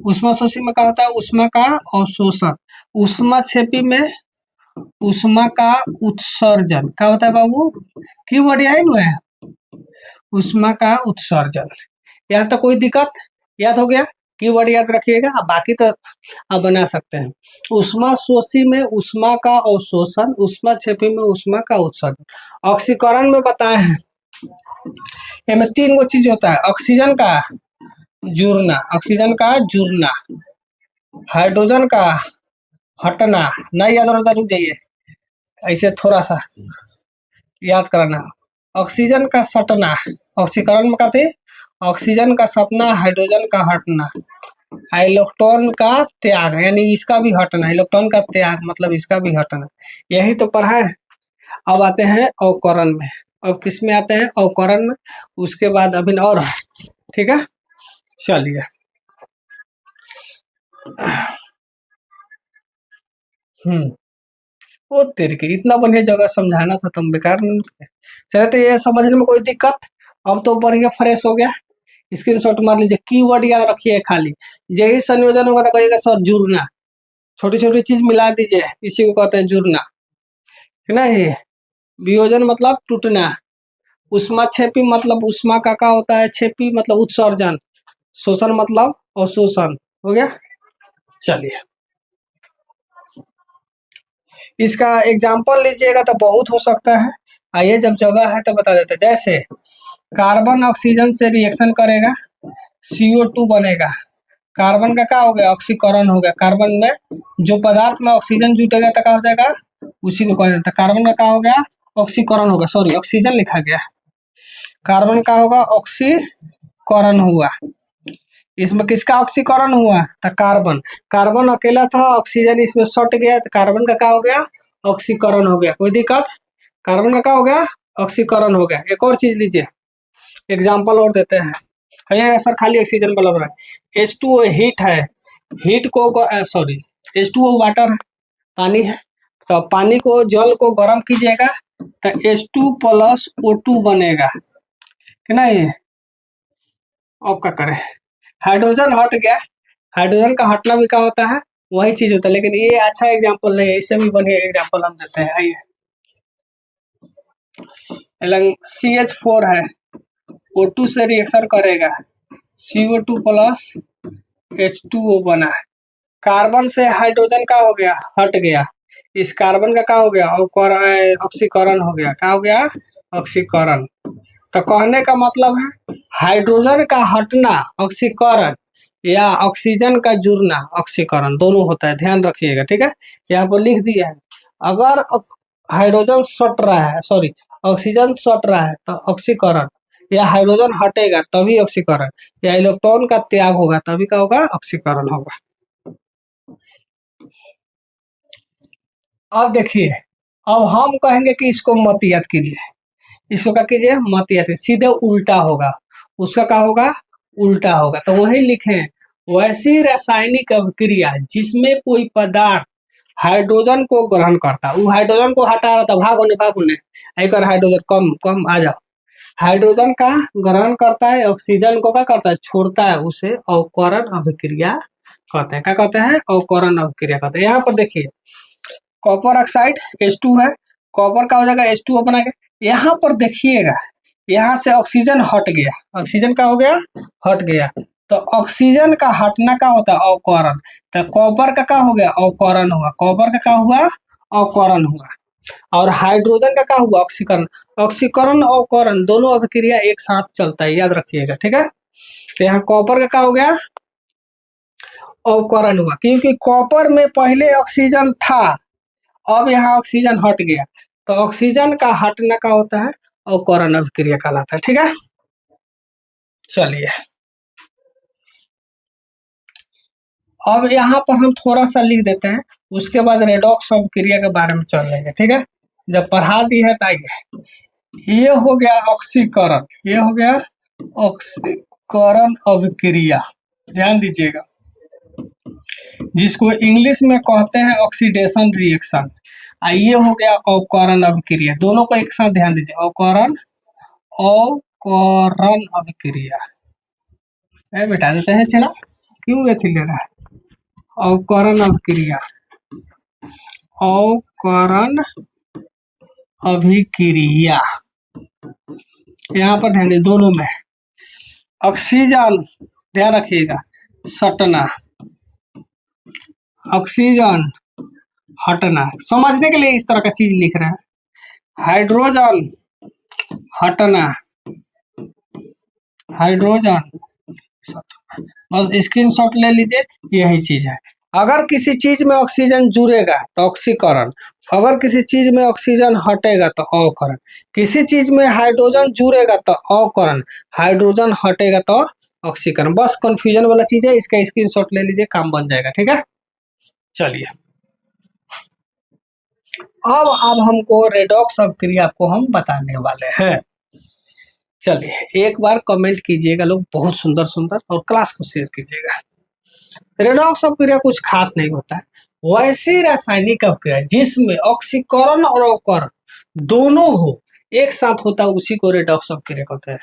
Speaker 1: उष्माशोषी में क्या होता है? उष्मा का अवशोषण। उष्माक्षेपी में उष्मा का उत्सर्जन, क्या होता है बाबू? कीवर्ड यही है, उष्मा का उत्सर्जन। यहाँ तक कोई दिक्कत? याद हो गया? कीवर्ड याद रखिएगा, अब बाकी तो आप बना सकते हैं। उष्माशोषी में उष्मा का अवशोषण, उष्माक्षेपी में उष्मा का उत्सर्जन। ऑक्सीकरण में बताए हैं, इसमें तीन गो चीज होता है। ऑक्सीजन का जुड़ना, ऑक्सीजन का जुड़ना, हाइड्रोजन का हटना, नहीं याद होता रुक जाइए, ऐसे थोड़ा सा याद कराना। ऑक्सीजन का सटना, ऑक्सीकरण में कहते ऑक्सीजन का सटना, हाइड्रोजन का हटना, इलेक्ट्रॉन का त्याग, यानी इसका भी हटना, इलेक्ट्रॉन का त्याग मतलब इसका भी हटना। यही तो पढ़ा है। अब आते हैं अवकरण में। अब किस में आते हैं? अवकरण में। उसके बाद अभी और है, ठीक है। चलिए वो तेरे के इतना बढ़िया जगह समझाना था, तुम बेकार नहीं निकले। चले तो ये समझने में कोई दिक्कत? अब तो बढ़िया फ्रेश हो गया। स्क्रीनशॉट मार लीजिए, कीवर्ड याद रखिए खाली। यही संयोजन होगा तो कहिएगा सर जुड़ना, छोटी छोटी चीज मिला दीजिए, इसी को कहते हैं जुड़ना, ठीक ना। ये वियोजन मतलब टूटना, उष्मा क्षेपी मतलब उष्मा का होता है, क्षेपी मतलब उत्सर्जन, शोषण मतलब अवशोषण, हो गया। चलिए इसका एग्जाम्पल लीजिएगा तो बहुत हो सकता है। आइए जब जगह है तो बता देते हैं। जैसे कार्बन ऑक्सीजन से रिएक्शन करेगा, CO2 बनेगा। कार्बन का क्या हो गया? ऑक्सीकरण हो गया। कार्बन में जो पदार्थ में ऑक्सीजन जुटेगा तो क्या हो जाएगा? उसी को कहा जाता है। कार्बन का क्या हो गया? ऑक्सीकरण होगा, सॉरी ऑक्सीजन लिखा गया, कार्बन का होगा ऑक्सीकरण हुआ। इसमें किसका ऑक्सीकरण हुआ? तो कार्बन। कार्बन अकेला था, ऑक्सीजन इसमें सट गया तो कार्बन का क्या हो गया? ऑक्सीकरण हो गया। कोई दिक्कत? कार्बन का क्या हो गया? ऑक्सीकरण हो गया। एक और चीज लीजिए, एग्जाम्पल और देते हैं। कहिएगा सर खाली ऑक्सीजन बल रहा है। H2O हीट है, हीट को सॉरी H2O वाटर है, पानी है। तो पानी को, जल को गर्म कीजिएगा तो H2 + O2 बनेगा, है ना। ये अब क्या करें? हाइड्रोजन हट गया। हाइड्रोजन का हटना भी क्या होता है? वही चीज होता है, लेकिन ये अच्छा एग्जाम्पल नहीं है, इससे भी बढ़िया एग्जाम्पल हम देते हैं। आइए CH4 है, O2 से रिएक्शन करेगा, CO2 + H2O बना है। कार्बन से हाइड्रोजन का हो गया? हट गया। इस कार्बन का क्या हो गया? ऑक्सीकरण हो गया। क्या हो गया? ऑक्सीकरण। तो कहने का मतलब है हाइड्रोजन का हटना ऑक्सीकरण, या ऑक्सीजन का जुड़ना ऑक्सीकरण, दोनों होता है, ध्यान रखिएगा, ठीक है। यहाँ पर लिख दिया है, अगर हाइड्रोजन सट रहा है, सॉरी ऑक्सीजन सट रहा है तो ऑक्सीकरण, या हाइड्रोजन हटेगा तभी ऑक्सीकरण, या इलेक्ट्रॉन का त्याग होगा तभी क्या होगा? ऑक्सीकरण होगा। अब देखिए, अब हम कहेंगे कि इसको मत याद कीजिए, इसको क्या कीजिए? मत याद कीजिए, सीधे उल्टा होगा। उसका क्या होगा? उल्टा होगा। तो वही लिखे, वैसी रासायनिक अभिक्रिया जिसमें कोई पदार्थ हाइड्रोजन को ग्रहण करता, वो हाइड्रोजन को हटा रहा था, भागोने एक और हाइड्रोजन कम कम आ जाओ, हाइड्रोजन का ग्रहण करता है, ऑक्सीजन को क्या करता है? छोड़ता है, उसे अवकरण अभिक्रिया कहते हैं। क्या कहते हैं? अवकरण अभिक्रिया कहते हैं। यहाँ पर देखिए, कॉपर ऑक्साइड H2 है, कॉपर का हो जाएगा H2O बना के। यहाँ पर देखिएगा, यहाँ से ऑक्सीजन हट गया, ऑक्सीजन का हो गया हट गया, तो ऑक्सीजन का हटना का होता है अवकरण, तो कॉपर का क्या हो गया अवकरण हुआ, कॉपर का क्या हुआ अवकरण हुआ। और हाइड्रोजन का क्या हुआ ऑक्सीकरण, ऑक्सीकरण अवकरण दोनों अभिक्रिया एक साथ चलता है, याद रखिएगा, ठीक है। तो यहाँ कॉपर का क्या हो गया अवकरण हुआ, क्योंकि कॉपर में पहले ऑक्सीजन था, अब यहाँ ऑक्सीजन हट गया, तो ऑक्सीजन का हटना का होता है अवकरण अभिक्रिया कहलाता है, ठीक है। चलिए अब यहाँ पर हम थोड़ा सा लिख देते हैं, उसके बाद रेडॉक्स अभिक्रिया के बारे में चल लेंगे, ठीक है। जब पढ़ा दी है तो आइए, ये हो गया ऑक्सीकरण, ये हो गया ऑक्सीकरण अभिक्रिया, ध्यान दीजिएगा, जिसको इंग्लिश में कहते हैं ऑक्सीडेशन रिएक्शन। ये हो गया अवकरण अभिक्रिया, दोनों को एक साथ ध्यान दीजिए, अवकरण अवकरण अभिक्रिया बिठा देते हैं, चला क्यों ये ले रहा है, अवकरण अभिक्रिया, अवकरण अभिक्रिया, यहाँ पर ध्यान दीजिए दोनों में ऑक्सीजन, ध्यान रखिएगा सटना, ऑक्सीजन हटना, समझने के लिए इस तरह का चीज लिख रहे हैं, हाइड्रोजन हटना, हाइड्रोजन, बस स्क्रीनशॉट ले लीजिए, यही चीज है। अगर किसी चीज में ऑक्सीजन जुड़ेगा तो ऑक्सीकरण, अगर किसी चीज में ऑक्सीजन हटेगा तो अवकरण, किसी चीज में हाइड्रोजन जुड़ेगा तो अवकरण, हाइड्रोजन हटेगा तो ऑक्सीकरण। बस कंफ्यूजन वाला चीज है, इसका स्क्रीनशॉट ले लीजिए, काम बन जाएगा, ठीक है। चलिए अब हमको रेडॉक्स अभिक्रिया आपको हम बताने वाले हैं। चलिए एक बार कमेंट कीजिएगा लोग, बहुत सुंदर सुंदर, और क्लास को शेयर कीजिएगा। रेडॉक्स अभिक्रिया कुछ खास नहीं होता है, वैसी रासायनिक अभिक्रिया जिसमें ऑक्सीकरण और अवकरण दोनों हो एक साथ होता है, उसी को रेडॉक्स अभिक्रिया कहते हैं।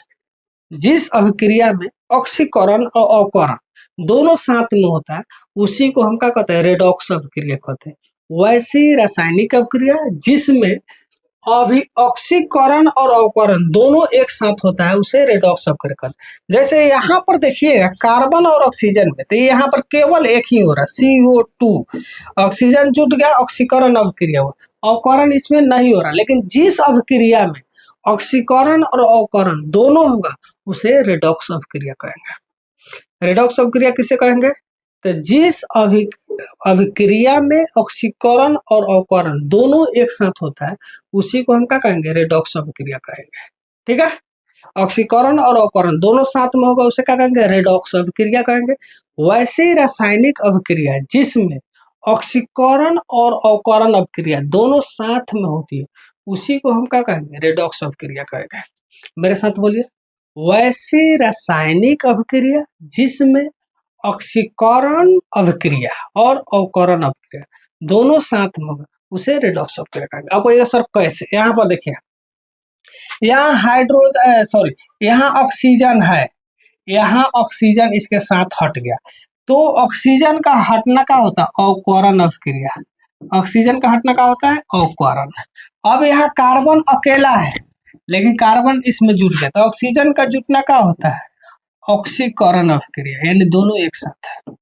Speaker 1: जिस अभिक्रिया में ऑक्सीकरण और अवकरण दोनों साथ में होता है, उसी को हम क्या कहते हैं रेडॉक्स अभिक्रिया कहते हैं। वैसी रासायनिक अभिक्रिया जिसमें अभी ऑक्सीकरण और अवकरण दोनों एक साथ होता है, उसे रेडॉक्स अभिक्रिया कहते हैं। जैसे यहाँ पर देखिएगा कार्बन और ऑक्सीजन में, तो यहाँ पर केवल एक ही हो रहा है CO2, ऑक्सीजन जुट गया, ऑक्सीकरण अभिक्रिया हुआ, अवकरण इसमें नहीं हो रहा। लेकिन जिस अभिक्रिया में ऑक्सीकरण और अवकरण दोनों होगा, उसे रेडॉक्स अभिक्रिया कहेंगे। रेडॉक्स अभिक्रिया किसे कहेंगे, तो जिस अभिक्रिया में ऑक्सीकरण और अवकरण दोनों एक साथ होता है, उसी को हम क्या कहेंगे रेडॉक्स अभिक्रिया कहेंगे, ठीक है। ऑक्सीकरण और अवकरण दोनों साथ में होगा, उसे क्या कहेंगे रेडॉक्स अभिक्रिया कहेंगे। वैसे रासायनिक अभिक्रिया जिसमें ऑक्सीकरण और अवकरण अभिक्रिया दोनों साथ में होती है, उसी को हम क्या कहेंगे रेडॉक्स अभिक्रिया कहेंगे। मेरे साथ बोलिए, वैसी रासायनिक अभिक्रिया जिसमें ऑक्सीकरण अभिक्रिया और अवकरण अभिक्रिया दोनों साथ में होगा, उसे रेडॉक्स अभिक्रिया कहेंगे। आपको ये सर कैसे, यहाँ पर देखिए, यहाँ यहाँ ऑक्सीजन है, यहाँ ऑक्सीजन इसके साथ हट गया, तो ऑक्सीजन का हटना का होता है अवकरण अभिक्रिया, ऑक्सीजन का हटना का होता है अवकरण। अब यहाँ कार्बन अकेला है, लेकिन कार्बन इसमें जुट गया, तो ऑक्सीजन का जुटना का होता है ऑक्सीकरण अभिक्रिया, यानी दोनों एक साथ है,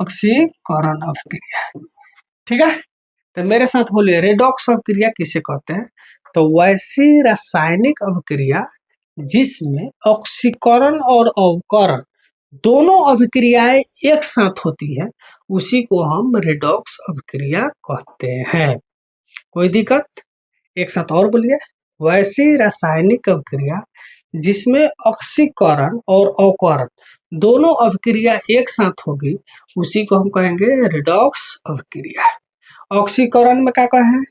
Speaker 1: ऑक्सीकरण अभिक्रिया, ठीक है। तो मेरे साथ बोलिए, रेडॉक्स अभिक्रिया किसे कहते हैं, तो वैसी रासायनिक अभिक्रिया जिसमें ऑक्सीकरण और अवकरण दोनों अभिक्रियाएं एक साथ होती है, उसी को हम रेडॉक्स अभिक्रिया कहते हैं। कोई दिक्कत, एक साथ और बोलिए, वैसी रासायनिक अभिक्रिया जिसमें ऑक्सीकरण और अवकरण दोनों अभिक्रिया एक साथ होगी, उसी को हम कहेंगे रेडॉक्स अभिक्रिया। ऑक्सीकरण में क्या कहें,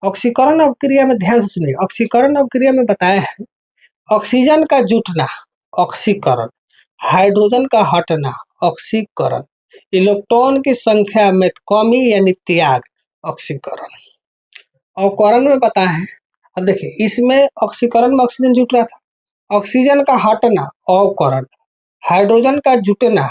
Speaker 1: ऑक्सीकरण अभिक्रिया में ध्यान से सुनिए, ऑक्सीकरण अभिक्रिया में बताया है ऑक्सीजन का जुटना ऑक्सीकरण, हाइड्रोजन का हटना ऑक्सीकरण, इलेक्ट्रॉन की संख्या में कमी यानी त्याग ऑक्सीकरण। अवकरण में बताया है, अब देखिए इसमें ऑक्सीकरण में ऑक्सीजन जुट रहा था, ऑक्सीजन का हटना अवकरण, हाइड्रोजन का जुटना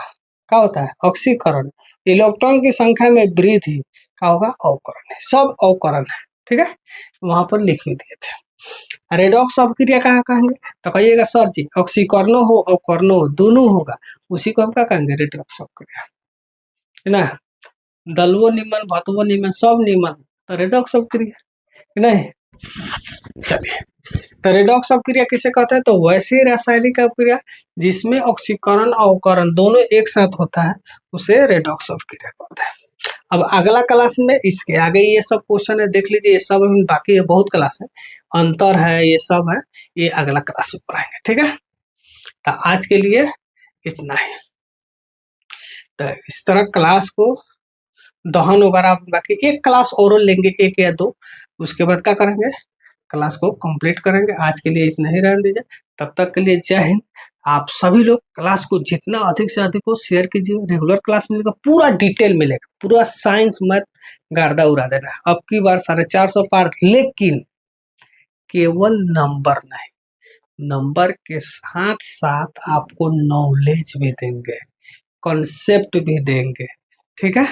Speaker 1: क्या होता है ऑक्सीकरण, इलेक्ट्रॉन की संख्या में वृद्धि क्या होगा अवकरण है, सब अवकरण है। ठीक है, वहां पर लिख भी दिए थे। रेडॉक्स अपक्रिया कहाँ कहेंगे, तो कहिएगा सर जी ऑक्सीकर्नो हो और कर्नो हो दोनों होगा, उसी को हम क्या कहेंगे, रेडॉक्स अपक्रिया, है ना। दलवो निमन भतवो निमन सब निमन, तो रेडॉक्स अपक्रिया, है नहीं। चलिए, तो रेडॉक्स अपक्रिया किसे कहते हैं, तो वैसी रासायनिक अपक्रिया जिसमें ऑक्सीकरण और अवकरण दोनों एक साथ होता है उसे रेडॉक्स अपक्रिया कहते हैं। अब अगला क्लास में इसके आगे ये सब क्वेश्चन है, देख लीजिए, ये सब अभी बाकी है, बहुत क्लास है, अंतर है, ये सब है, ये अगला क्लास में पढ़ाएंगे, ठीक है। तो आज के लिए इतना ही। तो इस तरह क्लास को दहन वगैरह बाकी एक क्लास और लेंगे, एक या दो, उसके बाद क्या करेंगे, क्लास को कंप्लीट करेंगे। आज के लिए इतना ही रहने दीजिए, तब तक के लिए जय हिंद। आप सभी लोग क्लास को जितना अधिक से अधिक हो शेयर कीजिए, रेगुलर क्लास मिलेगा, पूरा डिटेल मिलेगा, पूरा साइंस मैथ गार्डा उड़ा देना, अब की बार 450 पार, लेकिन केवल नंबर नहीं, नंबर के साथ साथ आपको नॉलेज भी देंगे, कॉन्सेप्ट भी देंगे, ठीक है।